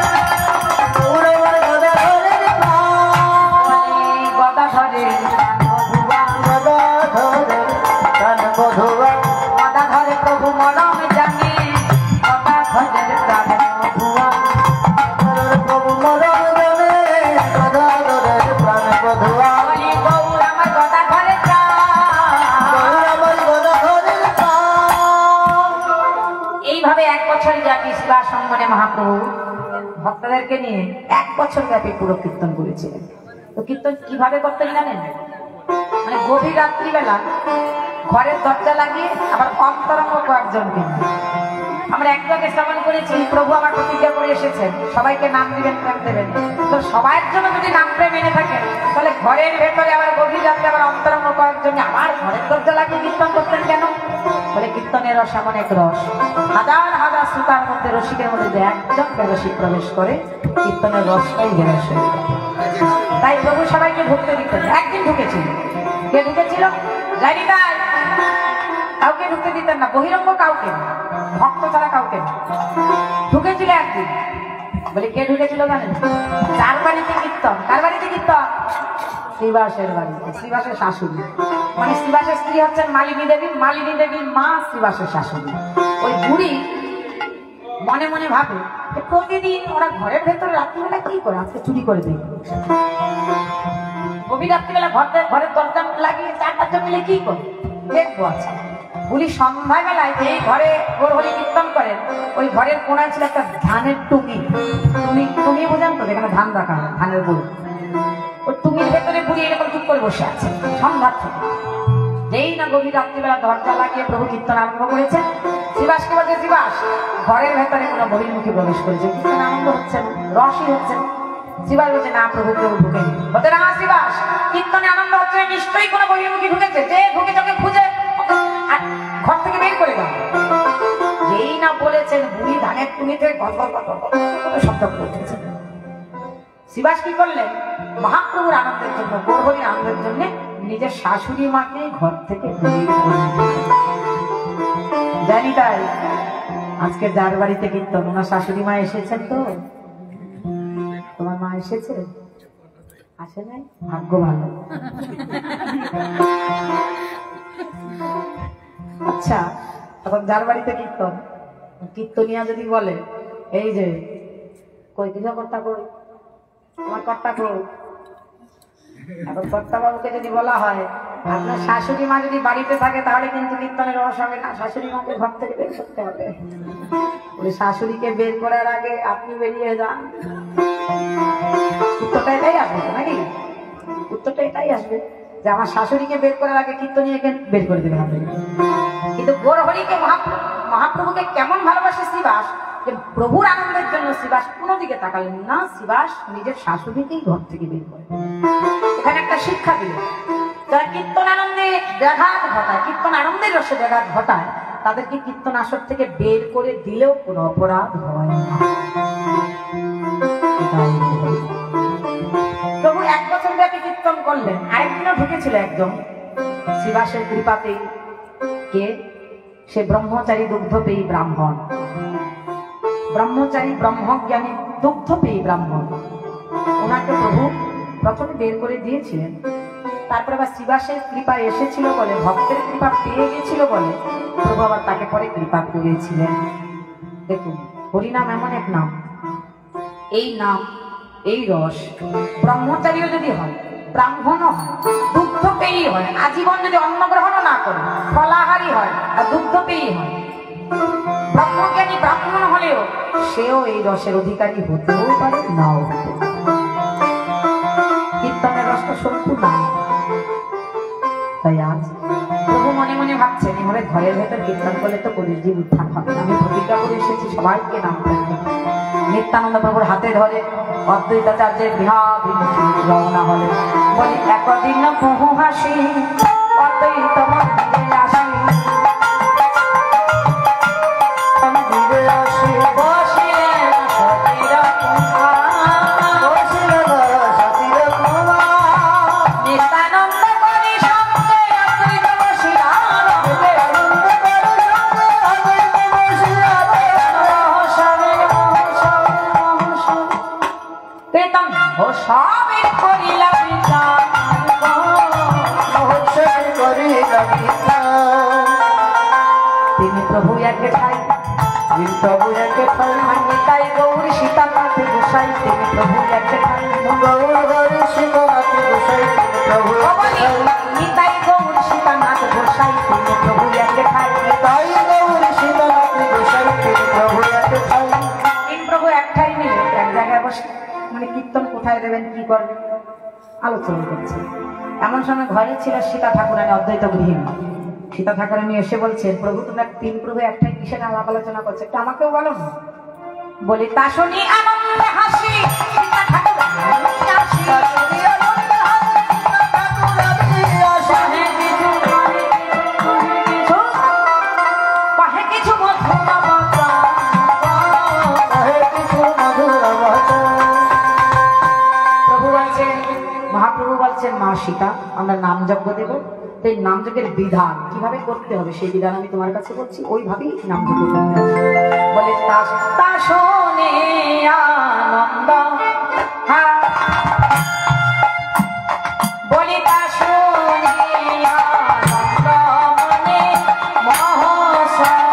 ভক্তদেরকে নিয়ে 1 বছর ব্যাপী পুরো কীর্তন করেছিলেন। তো কীর্তন কিভাবে করতেন জানেন? মানে গভীর রাত্রিবেলা ঘরের দরজা লাগিয়ে আবার অন্তরঙ্গ কয়েকজনকে নিয়ে। আমরা এক জায়গায় শ্রবণ করেছি, প্রভু আমার প্রতিজ্ঞা করে এসেছেন সবাইকে নাম দিবেন, প্রেম দেবেন। তো সবার জন্য যদি নাম প্রেম এনে থাকেন, তাহলে ঘরের ভেতরে আবার গভীর রাত্রে আবার অন্তরঙ্গ কয়েকজন আবার ঘরের দরজা লাগিয়ে কীর্তন করতেন কেন? বলে কীর্তনের রস এমন এক রস, হাজার হাজার শ্রোতার মধ্যে রসিকের মধ্যে যে একজন রসিক প্রবেশ করে, কীর্তনের রসটাই বেরস হয়ে যায়। তাই প্রভু সবাইকে ঢুকতে দিতেন। একদিন ঢুকেছিল। কে ঢুকেছিল জানি না, কাউকে ঢুকতে দিতেন না, বহিরঙ্গ কাউকে, ভক্ত ছাড়া কাউকে ঢুকেছিল একদিন। বলে কে ঢুকেছিল জানেন? যার বাড়িতে কীর্তন। কার বাড়িতে কীর্তন? শ্রীবাসের বাড়িতে। শ্রীবাসের শাশুড়ি, মানে শ্রীবাসের স্ত্রী হচ্ছেন মালিনী দেবী, মালিনী দেবীর মা শ্রীবাসের শাশুড়ি। ওই বুড়ি মনে মনে ভাবে প্রতিদিন ওরা ঘরের ভেতরে রাত্রিবেলা কি করে, আজকে চুরি করে দেবে। গভীর রাত্রিবেলা ঘরের দরজা লাগিয়ে 4-5 মিলে কি করে দেখবো। আচ্ছা, বুড়ি সন্ধ্যাবেলায় যেই ঘরে গৌরহরি কীর্তন করেন, ওই ঘরের কোনায় ছিল একটা ধানের টুঙি। টুঙি বোঝেন তো, যেখানে ধান রাখা হয়, ধানের গুঁড়ো। ওই টুঙির ভেতরে বুড়ি এরকম চুপ করে বসে আছে সন্ধ্যার থেকে। যেই না গভীর রাত্রিবেলা দরজা লাগিয়ে প্রভু কীর্তন আরম্ভ করেছেন, শিবাসকে বলছে, শিবাস ঘরের ভেতরে কোনো বহির্মুখী প্রবেশ করেছে, কীর্তন আনন্দ হচ্ছে, রসই হচ্ছে। শিবাস বলছে, না প্রভু কেউ ঢুকেনি। বলছে, না শিবাস, কীর্তনে আনন্দ হচ্ছে, নিশ্চয়ই কোনো বহির্মুখী ঢুকেছে। যে ঢুকে চোখে খুঁজে ঘর থেকে বের করে দাও। যেই না বলেছেন, বুড়ি ধানের টুঙিতে শব্দ করতেছে। শিবাস কি করলেন? মহাপ্রভুর আনন্দের জন্য, গৌরহরির আনন্দের জন্য নিজের শাশুড়ি মাকে ঘর থেকে বের করে জানি। তাই আজকে যার বাড়িতে কীর্তন, ওনার শাশুড়ি মা এসেছেন তো? তোমার মা এসেছে? আসে নাই? ভাগ্য ভালো। আচ্ছা, তখন যার বাড়িতে কীর্তন, কীর্তনিয়া যদি বলে, এই যে কই গৃহকর্তা কই, তোমার কর্তা কই? এখন কর্তা বাবুকে যদি বলা হয় আপনার শাশুড়ি মা যদি বাড়িতে থাকে, তাহলে কিন্তু কীর্তনের রস হবে না, শাশুড়ি মাকে ঘর থেকে বের করতে হবে। ওই শাশুড়িকে বের করার আগে আপনি বেরিয়ে যান। উত্তরটা এটাই আসবে নাকি? উত্তরটা এটাই আসবে যে আমার শাশুড়িকে বের করার আগে কীর্তনিয়াকে বের করে দেবেন আপনি। কিন্তু গৌরহরিকে, মহাপ্রভুকে কেমন ভালোবাসে শিবাস, যে প্রভুর আনন্দের জন্য শিবাস কোনো দিকে তাকালেন না, শিবাস নিজের শাশুড়িকেই ঘর থেকে বের করে। এখানে একটা শিক্ষা দিল, যারা কীর্তন আনন্দে ব্যাঘাত ঘটায়, কীর্তন আনন্দের রসে ব্যাঘাত ঘটায়, তাদেরকে কীর্তন আসর থেকে বের করে দিলেও কোনো অপরাধ হয় না। প্রভু 1 বছর ব্যাপী কীর্তন করলেন। আরেকদিনও ঢুকেছিল একজন শিবাসের কৃপাতেই। কে? সে ব্রহ্মচারী দুগ্ধপেয়ী ব্রাহ্মণ। ব্রহ্মচারী ব্রহ্মজ্ঞানী দুগ্ধপেয়ী ব্রাহ্মণ। ওনাকে প্রভু প্রথমে বের করে দিয়েছিলেন, তারপরে আবার শিবাসের কৃপা এসেছিল বলে, ভক্তের কৃপা পেয়ে গেছিল বলে প্রভু আবার তাকে পরে কৃপা করেছিলেন। দেখুন, হরিনাম এমন এক নাম, এই নাম, এই রস ব্রহ্মচারীও যদি হয়, ব্রাহ্মণও হয়, দুগ্ধপেয়ী হয়, আজীবন যদি অন্ন গ্রহণও না করে ফলাহারী হয় আর দুগ্ধপেয়ী হয়, ব্রহ্মজ্ঞানী ব্রাহ্মণ হলেও সেও এই রসের অধিকারী হতেও পারে, নাও হতে পারে। কীর্তনের রসটা সম্পূর্ণ। তাই আজ প্রভু মনে মনে ভাবছেন, এভাবে ঘরের ভেতর কীর্তন করলে তো কলিযুগ উত্থান হবে না। আমি প্রতিজ্ঞা করে এসেছি সবাইকে নাম রাখতে। নিত্যানন্দ প্রভুর হাতে ধরে অদ্বৈতাচার্যের গৃহাভিমুখী রওনা হলে, বলি একদিন প্রভু হাসি অদ্বৈত মন্দিরে আসি, তিনি প্রভু একে ঠাই, প্রভু একে ঠাই, নিতাই গৌর সীতানাথ গোসাই, তিনি প্রভু একে ঠাই, গৌর সীতানাথ গোসাই, প্রভু নিতাই গৌর সীতানাথ গোসাই, তিনি প্রভু একে ঠাই, নিতাই গৌর সীতানাথ গোসাই, তিনি প্রভু একে ঠাই। তিন প্রভু এক ঠাই মিলে এক জায়গায় নেবেন, কি করবেন আলোচনা করছে। এমন সময় ঘরে ছিল সীতা ঠাকুরানী, অদ্বৈত গৃহিণী। সীতা ঠাকুরানী এসে বলছেন, প্রভু তোমরা তিন প্রভু একটাই কিসের আলাপ আলোচনা করছে, একটু আমাকেও বলো না। বলি তা শুনি আনন্দে হাসি, সীতা ঠাকুরানী হাসি, মহাপ্রভু বলছেন মা সীতা আমরা নাম যজ্ঞ দেব, এই নাম যজ্ঞের বিধান কিভাবে করতে হবে সেই বিধান আমি তোমার কাছে বলছি, ওইভাবেই নাম যজ্ঞ করতে হবে। বলে তা শোনে আনন্দ, বলি তা শোনে আনন্দ মনে মহোৎসবের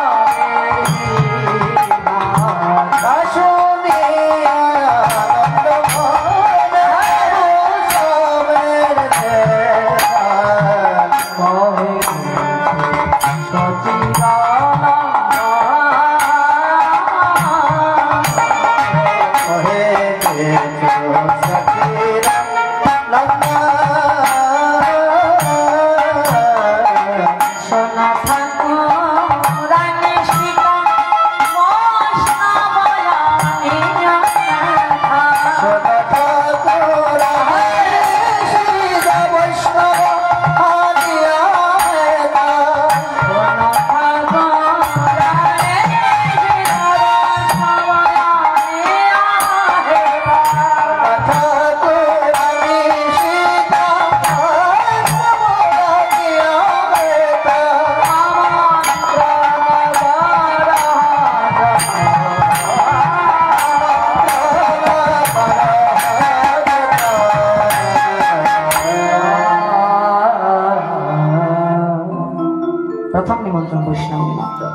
প্রথম নিমন্ত্রণ বৈষ্ণব নিমন্ত্রণ।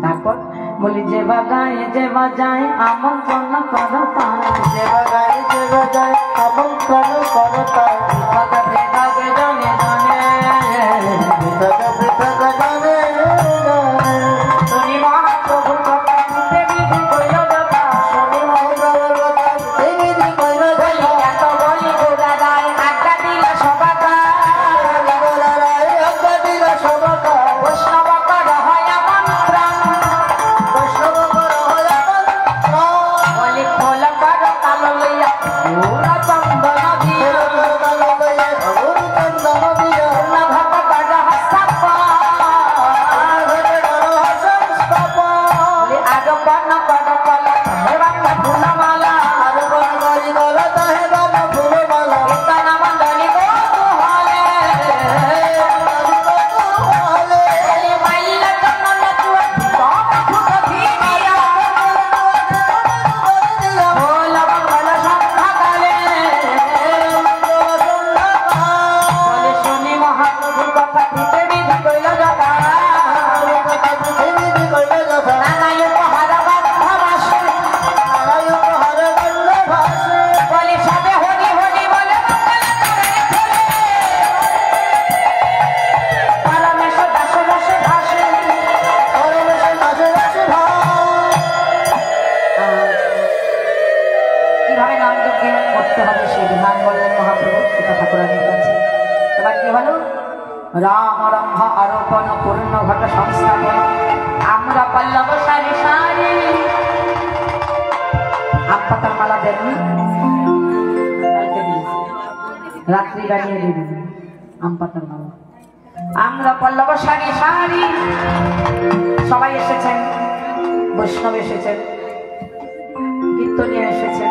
তারপর বলি যে বাজায় আমন্ত্রণ করো তাই, যে বাজায় আমন্ত্রণ করো তাই, পৃথক জনে জনে শুনি মহাপ্রভুর কথা বিধি কইল কথা, শুনি মহাপ্রভুর কথা বিধি কইল কথা, এত বলি গোদারায় আজ্ঞা দিল সবাকা, বৈষ্ণব কর হয় আমন্ত্রণ, বলি খোল কর কালো লইয়া পুরা চন্দন দিয়া, রাম রম্ভা আরোপণ পূর্ণ ঘট সংস্থাপন, আমরা পল্লব সারি সারি আম পাতার মালা দেননি, রাত্রি বানিয়ে দেবেন আম পাতার মালা, আমরা পল্লব সারি সারি। সবাই এসেছেন, বৈষ্ণব এসেছেন, কীর্তনিয়া এসেছেন,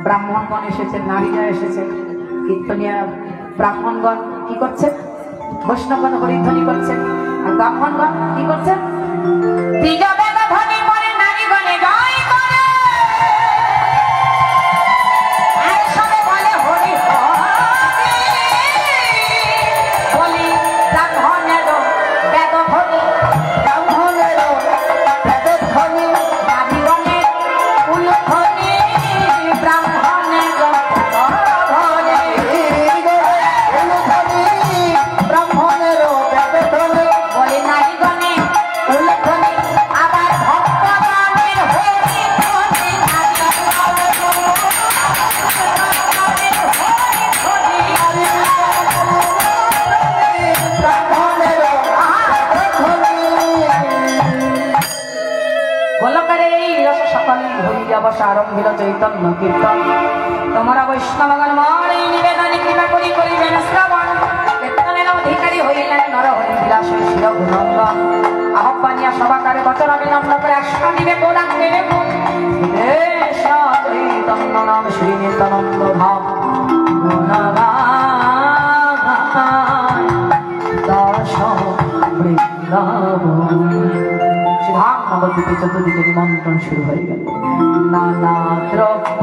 ব্রাহ্মণগণ এসেছেন, নারীরা এসেছেন। কীর্তনিয়া ব্রাহ্মণগণ কি করছেন? বৈষ্ণবগণ হরিধ্বনি করছেন, আর ব্রাহ্মণগণ কি করছেন? আবার বসে আরম্ভিল চৈতন্য কীর্তন। তোমরা বৈষ্ণবগণ মর এই নিবেদনে কৃপা করি করিবেন শ্রবণ। কীর্তনের অধিকারী হইলেন নরহরি বিলাস শির গুণঙ্গন। আহ্বানিয়া সভাকারে বচন অবিলম্ব করে আশ্বা দিবে গোলাপ দেবে চৈতন্য নাম শ্রী নিত্যানন্দ ধাম গুণগান দর্শন বৃন্দাবন। শ্রীধাম নবদ্বীপে চতুর্দিকে নিমন্ত্রণ শুরু হয়ে গেল। নানা দ্রব্য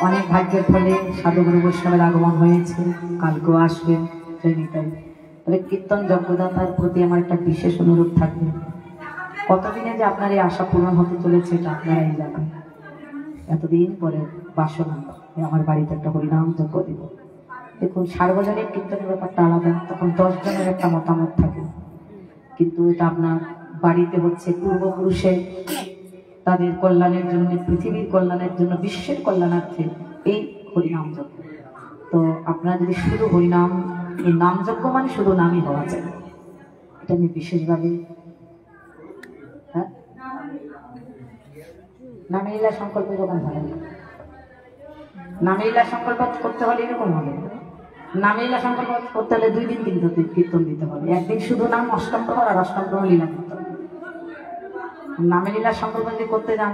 অনেক ভাগ্যের ফলে সাধুগুরু বৈষ্ণবের আগমন হয়েছে, কালকেও আসবেন। তাহলে কীর্তন যজ্ঞদাতার প্রতি আমার একটা বিশেষ অনুরোধ থাকবে। কতদিনে যে আপনার এই আশা পূরণ হতে চলেছে এটা আপনারাই জানেন। এতদিন পরে বাসনা আমার বাড়িতে একটা হরিনাম যজ্ঞ দিব। দেখুন সার্বজনীন কীর্তনের ব্যাপারটা আলাদা, তখন 10 জনের একটা মতামত থাকে, কিন্তু এটা আপনার বাড়িতে হচ্ছে পূর্বপুরুষের তাদের কল্যাণের জন্য, পৃথিবীর কল্যাণের জন্য, বিশ্বের কল্যাণার্থে এই হরিনাম যজ্ঞ। তো আপনারা যদি শুধু হরিনাম, এই নাম যজ্ঞ মানে শুধু নামই হওয়া যায়, এটা আমি বিশেষভাবে নামের সংকল্প যখন হয় না, নামের সংকল্প করতে হলে এরকম হবে। নামের সংকল্প করতে হলে 2 দিন কিন্তু কীর্তন দিতে হবে। একদিন শুধু নাম অষ্টম প্রহর আর অষ্টম প্রহর লীলা কীর্তন। নামে লীলা সংকল্প যদি করতে যান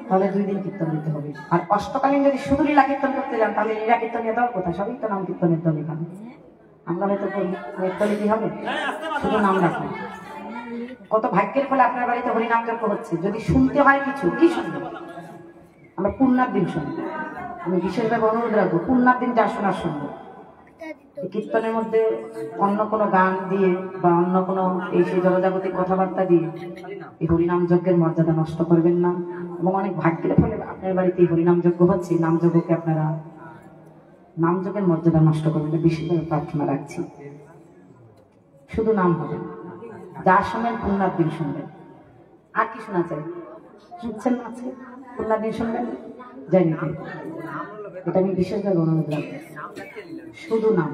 তাহলে 2 দিন কীর্তন দিতে হবে। আর অষ্টকালীন যদি শুধু লীলা কীর্তন করতে যান তাহলে লীলা কীর্তনের দল কোথায়? সবই তো নাম কীর্তনের দল। এখানে আমরা হয়তো দলে কি হবে, শুধু নাম রাখবেন। কত ভাগ্যের ফলে আপনার বাড়িতে হরিনাম যজ্ঞ হচ্ছে। যদি শুনতে হয় কিছু, কি শুনবো? আমরা পূর্ণার দিন শুনবো। আমি বিশেষভাবে অনুরোধ রাখবো, পূর্ণার দিন যা শোনার শুনবো। কীর্তনের মধ্যে অন্য কোনো গান দিয়ে বা অন্য কোনো এই সেই জগজাগতিক কথাবার্তা দিয়ে এই হরিনাম যজ্ঞের মর্যাদা নষ্ট করবেন না। এবং অনেক ভাগ্যের ফলে আপনার বাড়িতে এই হরিনাম যজ্ঞ হচ্ছে, নাম যজ্ঞকে আপনারা নাম যজ্ঞের মর্যাদা নষ্ট করবেন না, বিশেষভাবে প্রার্থনা রাখছি। শুধু নাম হবে, যা শুনবেন পূর্ণার দিন শুনবেন। আর কি শোনা চাই? শুনছেন না? আছে পূর্ণার দিন শুনবেন, যাই না, এটা আমি বিশেষভাবে অনুরোধ রাখবো। শুধু নাম,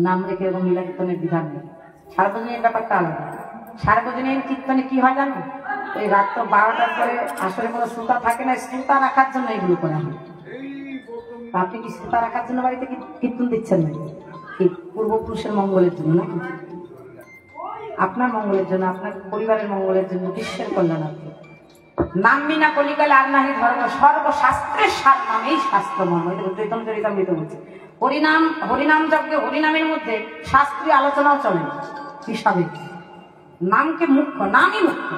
নাম রেখে এবং লীলা কীর্তনের বিধান নেই। সার্বজনীন ব্যাপারটা আলাদা। সার্বজনীন কীর্তনে কি হয় জানো? এই রাত তো 12টার পরে আসলে কোনো শ্রোতা থাকে না, শ্রোতা রাখার জন্য এগুলো করা হয়। আপনি কি শ্রোতা রাখার জন্য বাড়িতে কীর্তন দিচ্ছেন না? কি পূর্বপুরুষের মঙ্গলের জন্য নাকি? আপনার মঙ্গলের জন্য, আপনার পরিবারের মঙ্গলের জন্য, বিশ্বের কল্যাণার্থে। নাম বিনা কলিকালে আর নাহি ধর্ম, সর্বশাস্ত্রের সার নাম, এই শাস্ত্র মর্ম। এটা চৈতন্য চরিতামৃত বলছে। হরিনাম হরিনাম যজ্ঞ হরিনামের মধ্যে শাস্ত্রীয় আলোচনাও চলে হিসাবে নামকে মুখ্য, নামই মুখ্য।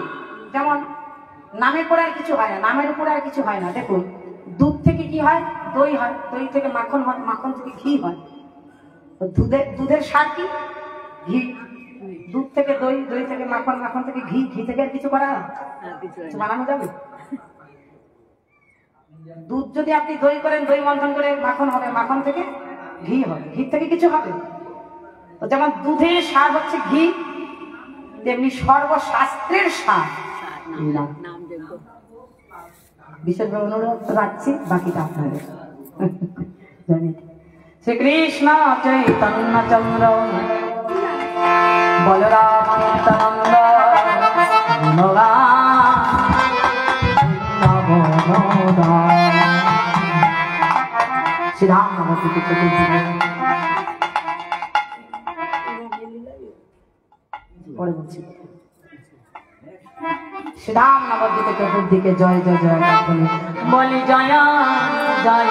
যেমন নামের পরে আর কিছু হয় না, নামের উপরে আর কিছু হয় না। দেখুন দুধ থেকে কি হয়? দই হয়, দই থেকে মাখন হয়, মাখন থেকে ঘি হয়। দুধের সার কি? ঘি। দুধ থেকে দই, দই থেকে মাখন, মাখন থেকে ঘি, ঘি থেকে আর কিছু করা হয়? কিছু বানানো যাবে? দুধ যদি আপনি দই করেন, দই মন্থন করে মাখন হবে, মাখন থেকে ঘি হবে, ঘি থেকে কিছু হবে? যেমন দুধের সার হচ্ছে ঘি, তেমনি সর্বশাস্ত্রের সার নাম। বিশেষভাবে অনুরোধ রাখছি, বাকিটা আপনাদের জানি। শ্রীকৃষ্ণ চৈতন্য চন্দ্র বলরাম নিত্যানন্দ শ্রীরাম নবদ্বীপে পরে বলছি। শ্রীরাম নবদ্বীপে চতুর্দিকে জয় জয় জয় বলি জয় জয়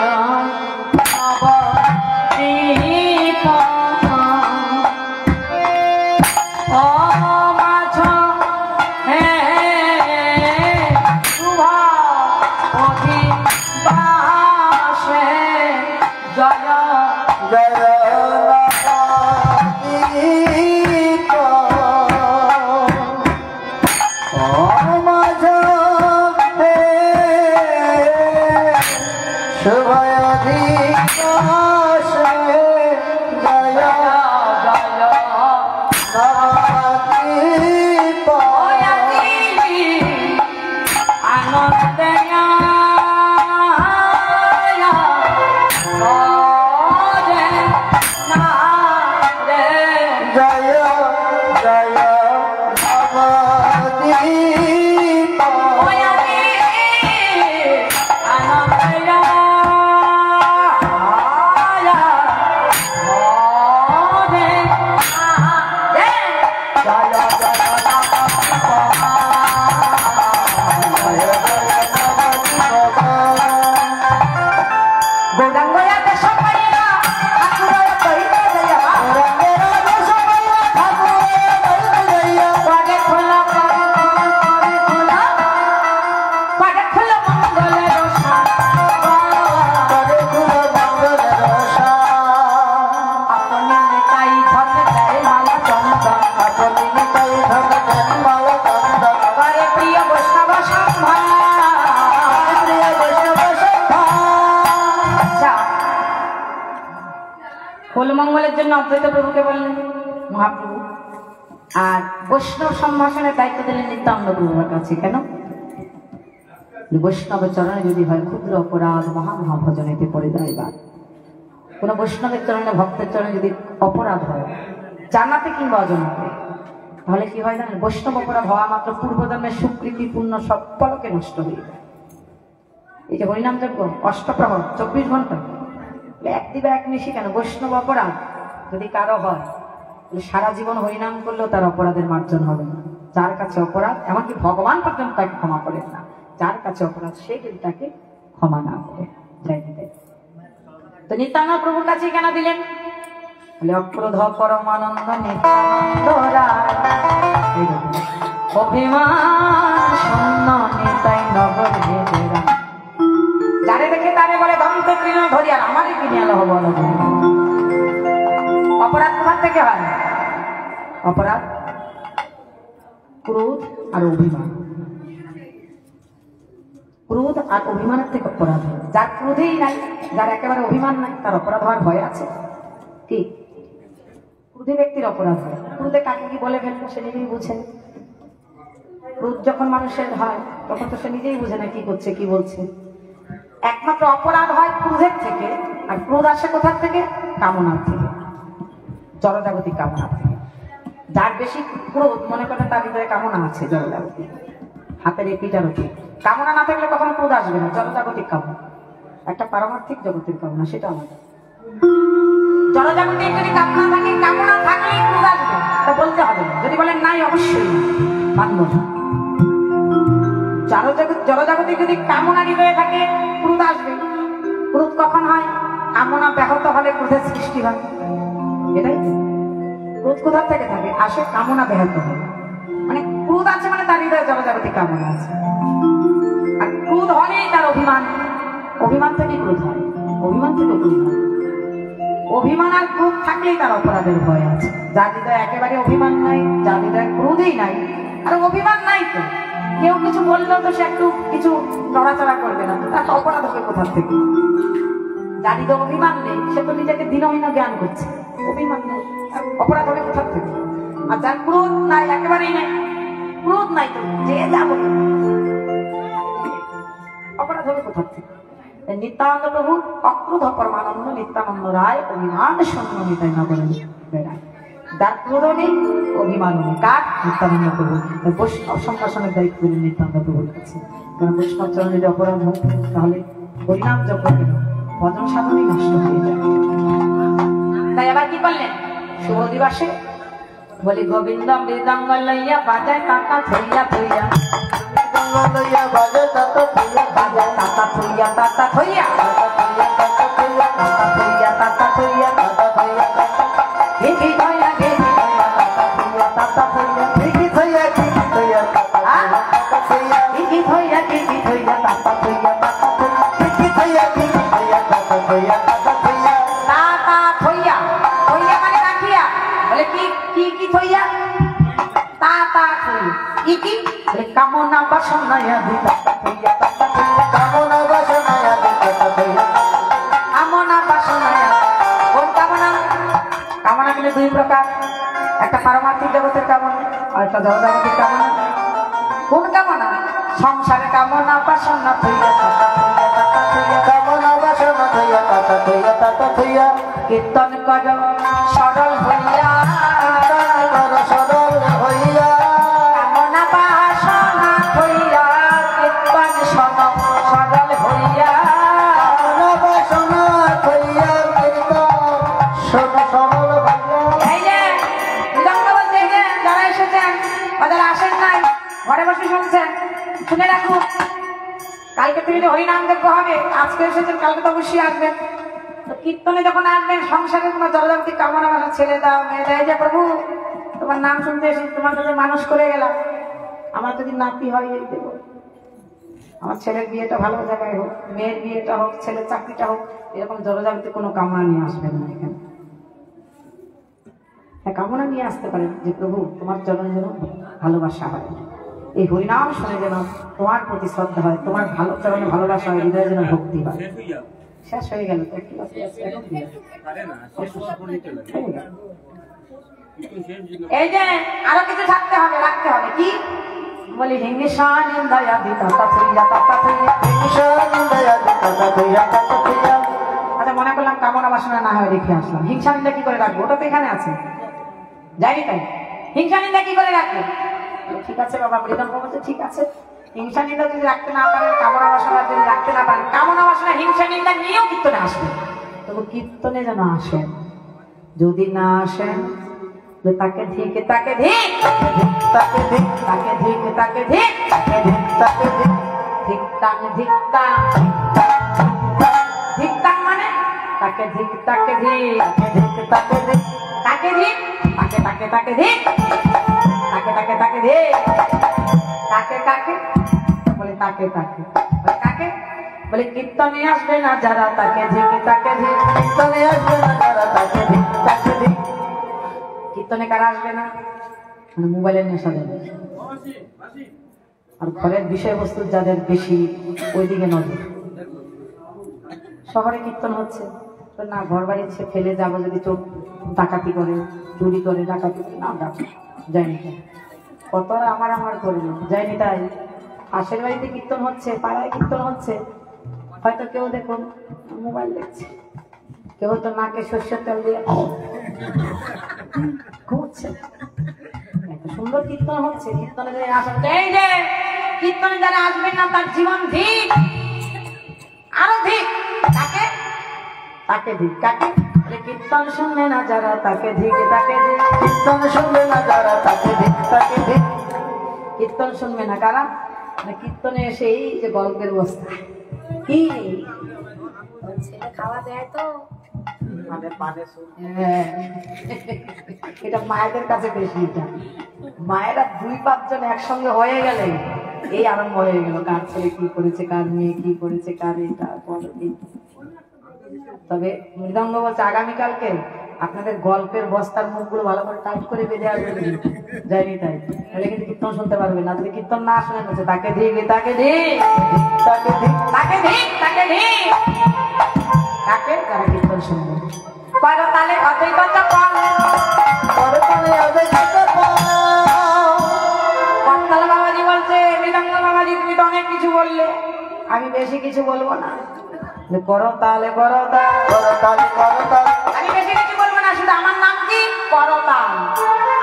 মঙ্গলের জন্য অদ্বৈত প্রভুকে বললেন মহাপ্রভু, আর বৈষ্ণব সম্ভাষণের দায়িত্ব দিলেন নিত্যানন্দ প্রভুর কাছে। কেন? বৈষ্ণবের চরণে যদি হয় ক্ষুদ্র অপরাধ মহা মহাভজনেতে পড়ে যায়, বা কোন বৈষ্ণবের চরণে ভক্তের চরণে যদি অপরাধ হয় জানাতে কিংবা অজানাতে, তাহলে কি হয় জানেন? বৈষ্ণব অপরাধ হওয়া মাত্র পূর্বজন্মের স্বীকৃতি পূর্ণ সব পলকে নষ্ট হয়ে যায়। এই যে হরিনাম যজ্ঞ অষ্টপ্রহর 24 ঘন্টা এক দিবা এক নিশি, কেন? বৈষ্ণব অপরাধ যদি কারো হয়, সারা জীবন হরিনাম করলেও তার অপরাধের মার্জন হবে না। যার কাছে অপরাধ, এমনকি ভগবান পর্যন্ত তাকে ক্ষমা করেন না। যার কাছে অপরাধ সে যদি তাকে ক্ষমা না করে যাই দিতে। তো নিত্যানন্দ প্রভুর কাছে কেন দিলেন? বলে অক্রোধ পরমানন্দ নিত্যানন্দ অভিমান শূন্য নিতাই নগর ভেদেরা। যারে দেখে তারে বলে দন্তে তৃণ ধরি, আর আমারই কিনে আলো হবো। অপরাধ কোথার থেকে হয়? অপরাধ ক্রোধ আর অভিমান। ক্রোধ আর অভিমানের থেকে অপরাধ হয়। যার ক্রোধেই নাই, যার একেবারে অভিমান নাই, তার অপরাধ হওয়ার ভয় আছে কি? ক্রোধী ব্যক্তির অপরাধ হয়। ক্রোধে কাকে কি বলে ফেলবো সে নিজেই বুঝে। ক্রোধ যখন মানুষের হয় তখন তো সে নিজেই বুঝে না কি করছে কি বলছে। একমাত্র অপরাধ হয় ক্রোধের থেকে, আর ক্রোধ আসে কোথার থেকে? কামনার থেকে, জড়জাগতিক কামনা থেকে। যার বেশি ক্রোধ মনে করে তার ভিতরে কামনা আছে জড়জাগতিক, হাতের এপিটারতি। কামনা না থাকলে কখনো ক্রোধ আসবে না। জড়জাগতিক কামনা একটা পারমার্থিক জগতের কামনা, সেটা আমাদের জড়জাগতিক যদি কামনা থাকে, কামনা থাকলেই ক্রোধ আসবে, তা বলতে হবে না। যদি বলেন নাই, অবশ্যই মানব না। জড়জাগতিক যদি কামনা হৃদয়ে থাকে ক্রোধ আসবে। ক্রোধ কখন হয়? কামনা ব্যাহত হলে ক্রোধের সৃষ্টি হয়, এটাই তো। ক্রোধ কোথা থেকে থাকে? আসে কামনা ব্যাহত হয়। মানে ক্রোধ আছে মানে তার হৃদয়ে জগজাগতিক কামনা আছে। আর ক্রোধ হলেই তার অভিমান, অভিমান থেকে ক্রোধ হয়, অভিমান থেকে ক্রোধ হয়। অভিমান আর ক্রোধ থাকলেই তার অপরাধের ভয় আছে। যার হৃদয়ে একেবারে অভিমান নাই, যার হৃদয়ে ক্রোধই নাই, আর অভিমান নাই তো কেউ কিছু বললেও তো সে একটু কিছু নড়াচড়া করবে না, তার অপরাধ হবে কোথা থেকে? যার হৃদয়ে অভিমান নেই সে তো নিজেকে দীনহীন জ্ঞান করছে, অভিমান নেই, অপরাধ হবে কোথা থেকে? আর যার ক্রোধ নাই, একেবারেই নাই, ক্রোধ নাই তো যে যা বলবে অপরাধ হবে কোথা থেকে? নিত্যানন্দ প্রভু অক্রোধ পরমানন্দ নিত্যানন্দ রায় অভিমান শূন্য নিতাই নগরে বেড়ায়। যার ক্রোধ নেই, অভিমান নেই। কার? নিত্যানন্দ প্রভু। বৈষ্ণব সম্ভাষণের দায়িত্ব দিলেন নিত্যানন্দ প্রভুর কাছে। কারণ বৈষ্ণব চরণে যদি অপরাধ হোক তাহলে হরিনাম জপ করবেন, ভজন সাধনই নষ্ট হয়ে যায়। তাই আবার কি করলেন? শুভ দিবসে বলি গোবিন্দ মৃদঙ্গ লইয়া বাজায় তাতা থইয়া থইয়া, লইয়া বাজে তাতা থইয়া বাজায় তাতা থইয়া, তাতা থইয়া, তাতা থইয়া তাতা থইয়া, তাতা থইয়া, তাতা থইয়া ঘিঘি থইয়া, ঘিঘি থইয়া, তাতা থইয়া, তাতা থইয়া, ঠিকই থইয়া ঠিকই থইয়া তাতা থইয়া ঘিঘি থইয়া, ঘিঘি থইয়া, তাতা থইয়া, তাতা থইয়া, ঠিকই থইয়া ঠিকই থইয়া তাতা থইয়া তাতা থইয়া তাতা থইয়া। থইয়া মানে রাখিয়া। বলে কি কি কি থইয়া? তাতা থইয়া। কি কি? বলে কামনা বাসনায়া দি তাতা থইয়া, তাতা থইয়া, কামনা বাসনায়া দি তাতা থইয়া কামনা বাসনায়া। কোন কামনা? কামনা কিন্তু দুই প্রকার, একটা পারমার্থিক জগতের কামনা আর একটা জগজাগতিক কামনা। কোন কামনা? সংসারে কামনা বাসনা থইয়া, তাতা থইয়া, তাতা থইয়া, কামনা বাসনা থইয়া তাতা থইয়া তাতা থইয়া কীর্তন কর সরল হইয়া, কর সরল হইয়া কামনা বাসনা থইয়া, কীর্তন সরল হইয়া। কামনা বাসনা থইয়া কীর্তন সরল হইয়া। এই যে বিলম্ব বলতে এই যে যারা এসেছেন বা যারা আসেন নাই, ঘরে বসে শুনছেন, শুনে রাখুন, কালকে থেকে যে হরিনাম যজ্ঞ হবে, আজকে এসেছেন কালকে তো অবশ্যই আসবেন। তো কীর্তনে যখন আসবেন সংসারে কোনো জগজাগতিক কামনা বাসনা ছেলে দাও, মেয়ে দেয় যে প্রভু তোমার নাম শুনতে এসে তোমার কাছে মানুষ করে গেলাম, আমার যদি নাতি হয় এই দেবো, আমার ছেলের বিয়েটা ভালো জায়গায় হোক, মেয়ের বিয়েটা হোক, ছেলের চাকরিটা হোক, এরকম জগজাগতিক কোনো কামনা নিয়ে আসবেন না এখানে। হ্যাঁ, কামনা নিয়ে আসতে পারেন যে প্রভু তোমার চরণে যেন ভালোবাসা হয়, এই হরিনাম শুনে যেন তোমার প্রতি শ্রদ্ধা হয়, তোমার ভালো চরণে ভালোবাসা হয়, হৃদয়ে যেন ভক্তি হয়। শেষ হয়ে গেল তো একটু বাকি আছে, এখন দিয়ে হয়ে গেল। এই যে আরো কিছু থাকতে হবে, রাখতে হবে। কি বলি? হিংসা নিন্দয়া দি তাতা থইয়া, তাতা থইয়া। হিংসা নিন্দয়া দি তাতা থইয়া তাতা থইয়া। আচ্ছা, মনে করলাম কামনা বাসনা না হয় রেখে আসলাম, হিংসা নিন্দা কি করে রাখবো? ওটা তো এখানে আছে, যাইনি তাই। হিংসা নিন্দা কি করে রাখবো? ঠিক আছে বাবা, মৃদঙ্গ বলছে ঠিক আছে, হিংসা নিন্দা যদি রাখতে না পারেন, কামনা বাসনা যদি রাখতে না পারেন, কামনা বাসনা হিংসা নিন্দা নিয়েও কীর্তনে আসবেন। তবু কীর্তনে যেন আসেন, যদি না আসেন তাকে ধিক, তাকে ধিক, তাকে ধিক তাকে ধিক, তাকে ধিক, তাকে ধিক তাকে ধিক ধিক্তাং, ধিক্তাং, ধিক্তাং মানে তাকে ধিক, তাকে ধিক, তাকে ধিক তাকে ধিক, তাকে তাকে তাকে ধিক, তাকে তাকে তাকে ধিক, কাকে কাকে বলে? তাকে তাকে বলে কাকে? বলে কীর্তনে আসবে না যারা তাকে ধিক, তাকে ধিক। কীর্তনে আসবে না যারা তাকে ধিক তাকে ধিক। কীর্তনে কারা আসবে না? মানে মোবাইলের নেশা দেবে আর ঘরের বিষয়বস্তু যাদের বেশি, ওইদিকে নজর। শহরে কীর্তন হচ্ছে তো না, ঘর বাড়ি সে ফেলে যাবো, যদি চোর ডাকাতি করে, চুরি করে, ডাকাতি করে, না যাবো, যায়নি তাই। কতরা আমার আমার করলো, যায়নি তাই। পাশের বাড়িতে কীর্তন হচ্ছে, পাড়ায় কীর্তন হচ্ছে, হয়তো কেউ দেখুন মোবাইল দেখছে, কেউ তো নাকে সর্ষের তেল দিয়ে ঘুমছে। এত সুন্দর কীর্তন হচ্ছে, কীর্তনে যারা আসেন, এই যে কীর্তনে যারা আসবেন না তার জীবন ধিক, আরো ধিক। তাকে তাকে ধিক, কাকে? কীর্তন শুনবে না যারা তাকে ধিক, তাকে ধিক। কীর্তন শুনবে না যারা তাকে ধিক তাকে ধিক। কীর্তন শুনবে না কারা? কীর্তনে এসে এই যে গল্পের অবস্থা, কি ছেলে খাওয়া দেয় তো হ্যাঁ, এটা মায়েদের কাছে বেশি। এটা মায়েরা 2-5 জন একসঙ্গে হয়ে গেলে এই আরম্ভ হয়ে গেল, কার ছেলে কি করেছে, কার মেয়ে কি করেছে, কার এটা। তবে মৃদঙ্গ বলছে আগামীকালকে আপনাদের গল্পের বস্তার মুখগুলো ভালো করে টাইট করে বেঁধে আসবে, যায়নি তাই, তাহলে কিন্তু কীর্তন শুনতে পারবে না। যদি কীর্তন না শুনে বলছে তাকে ধিক, তাকে ধিক, তাকে ধিক, তাকে ধিক, তাকে ধিক, তাকে তারা কীর্তন শুনবে। করতালে অদ্বৈত পালে, করতালে অদ্বৈত পালে। করতাল বাবাজি বলছে মৃদঙ্গ বাবাজি তুমি তো অনেক কিছু বললে, আমি বেশি কিছু বলবো না। করতালে করতাল, করতালে করতাল, আমি বেশি কিছু বলবো না, শুধু আমার নাম কি করতাল,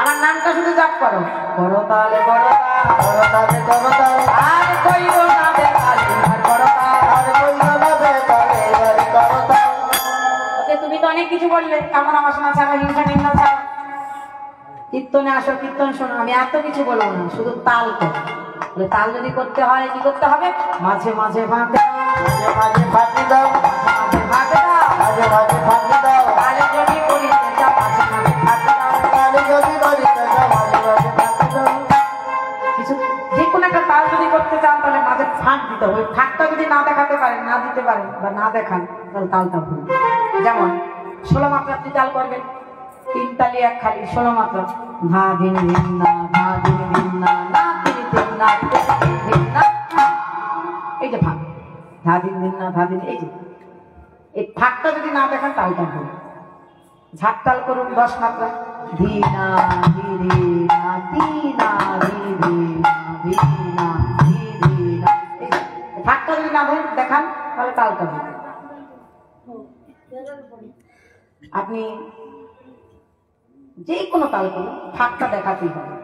আমার নামটা শুধু জপ করো। করতালে করতাল, করতালে করতাল, আর কইও না বেতালে, আর করতাল, আর কইও না বেতালে, আর করতাল। ওকে তুমি তো অনেক কিছু বললে, কামনা বাসনা ছাড়া, হিংসা নিন্দা ছাড়া, কীর্তনে আসো, কীর্তন শোনো। আমি এত কিছু বলবো না, শুধু তাল করো। তাল যদি করতে হয় কি করতে হবে? মাঝে মাঝে ফাঁকে, মাঝে মাঝে ফাঁকি দাও, মাঝে মাঝে ফাঁকে দাও, মাঝে মাঝে ফাঁকি দাও। তালে যদি করিতে যাও মাঝে মাঝে ফাঁকি দাও, তালে যদি করিতে যাও মাঝে মাঝে ফাঁকি দাও। কিছু যে কোনো একটা তাল যদি করতে চান তাহলে মাঝে ফাঁক দিতে হবে। ফাঁকটা যদি না দেখাতে পারেন, না দিতে পারেন বা না দেখান, তাহলে তালটা ভুল। যেমন 16 মাত্রা আপনি তাল করবেন, 3 তালি 1 খালি, 16 মাত্রা। ধা দিন দিন না, ধা দিন দিন না, না দিন দিন না, দিন না, এই যে ফাঁক, ধা দিন দিন না, ধা দিন, এই যে এই ফাঁকটা যদি না দেখান তালটা ভুল। ঝাড়তাল করুন 10 মাত্রা, ধি না ধি ধি না, ধি না ধি ধি না, ধি না ধি ধি না, ফাঁকটা যদি না দেখান তাহলে তালটা ভুল। আপনি যে কোনো তাল করুন, ফাঁকটা দেখাতেই হবে।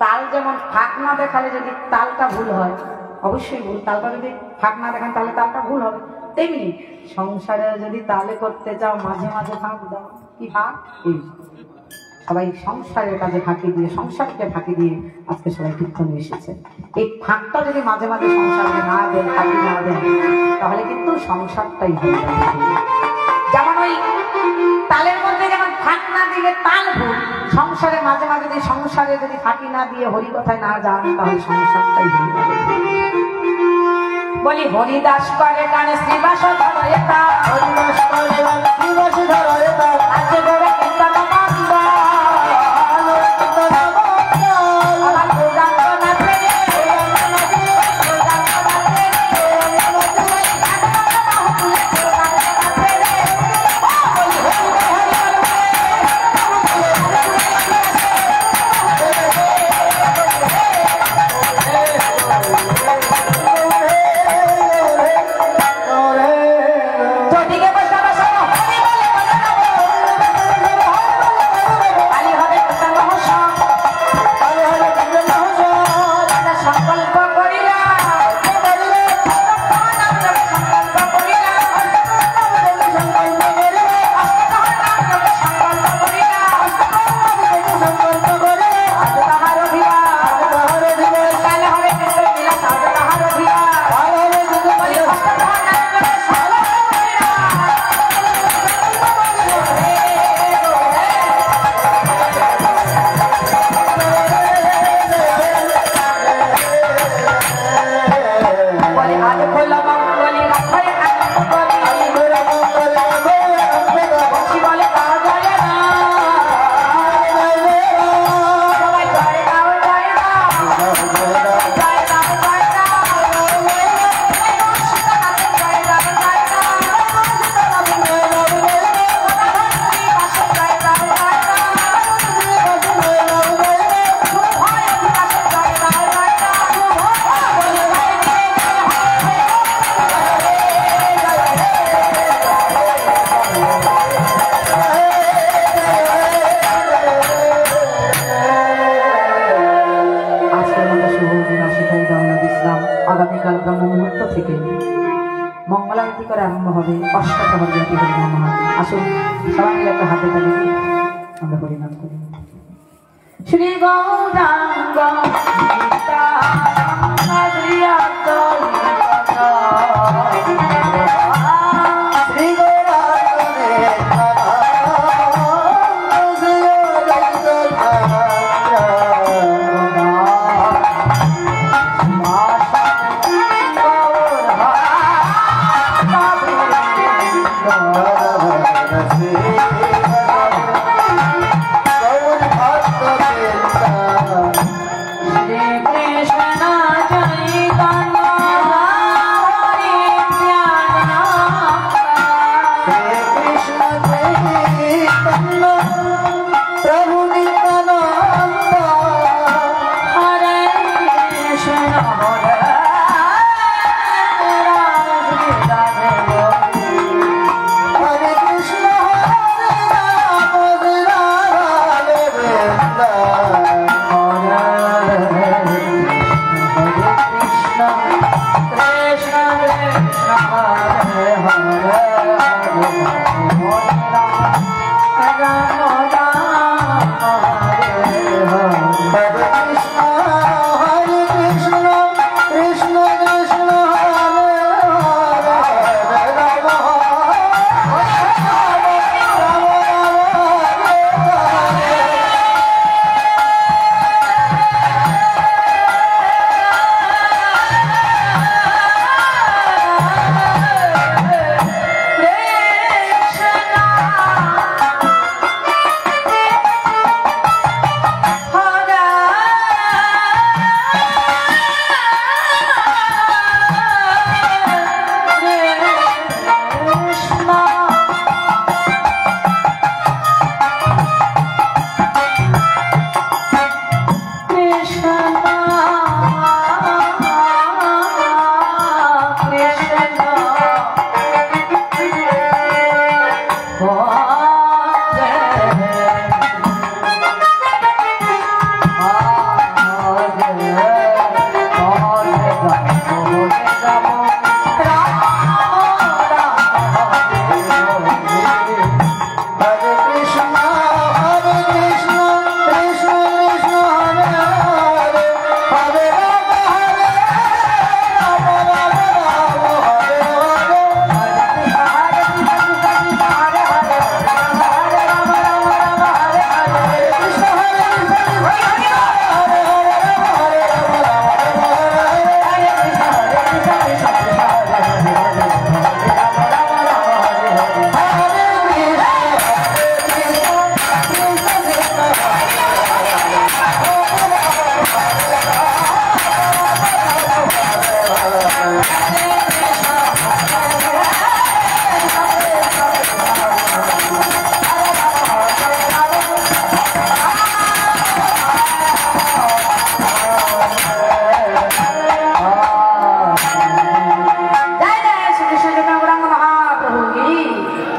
তাল যেমন ফাঁক না দেখালে যদি তালটা ভুল হয়, অবশ্যই ভুল। তালটা যদি ফাঁক না দেখান তাহলে তালটা ভুল হবে। তেমনি সংসারে যদি তালে করতে চাও মাঝে মাঝে ফাঁক দাও। কি ফাঁক? এই সবাই সংসারের কাজে ফাঁকি দিয়ে, সংসারকে ফাঁকি দিয়ে আজকে সবাই কীর্তনে এসেছে। এই ফাঁকটা যদি মাঝে মাঝে সংসারকে না দেন, ফাঁকি না দেন, তাহলে কিন্তু সংসারটাই হয়ে যাবে। যেমন ওই তালের মধ্যে যেমন ফাঁক না দিলে তাল ভুল, সংসারে মাঝে মাঝে যদি সংসারে যদি ফাঁকি না দিয়ে হরি কথায় না যান তাহলে সংসারটাই হয়ে যাবে। বলি হরিদাস করে গানে শ্রীবাস ধরে তা, হরিদাস করে গানে শ্রীবাস ধরে তা, আছে বড় কীর্তন বন্ধ, আমার প্রধান না পেরে, প্রধান না পেরে, আগামীকাল ব্রহ্ম মুহূর্ত থেকে মঙ্গলারতি করে আরম্ভ হবে। অষ্টাদশ জাতি হরিনাম। আসুন সবাই মিলে একটা হাতে তালি দিয়ে আমরা হরিনাম করি। শ্রী গৌরাঙ্গ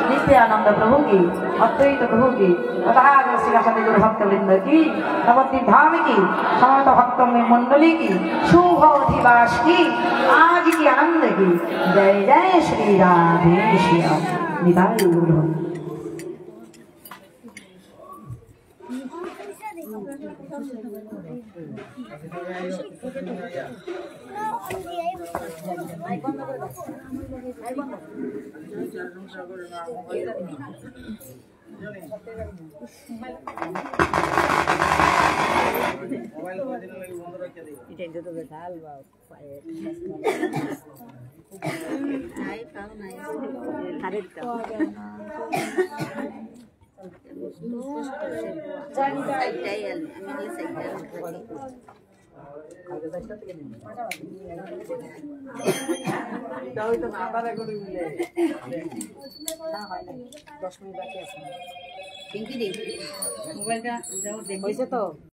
नित्यानंद प्रभु की, अद्वैत प्रभु की, तथा श्री गुरु भक्त वृंद की, नवद्वीप धाम की, समस्त भक्तों में मंडली की, शुभ अधिवास की, आज की आनंद की। जय जय श्री राधे श्याम निताय गुरु। মোবাইলটা দাও দেখি তো।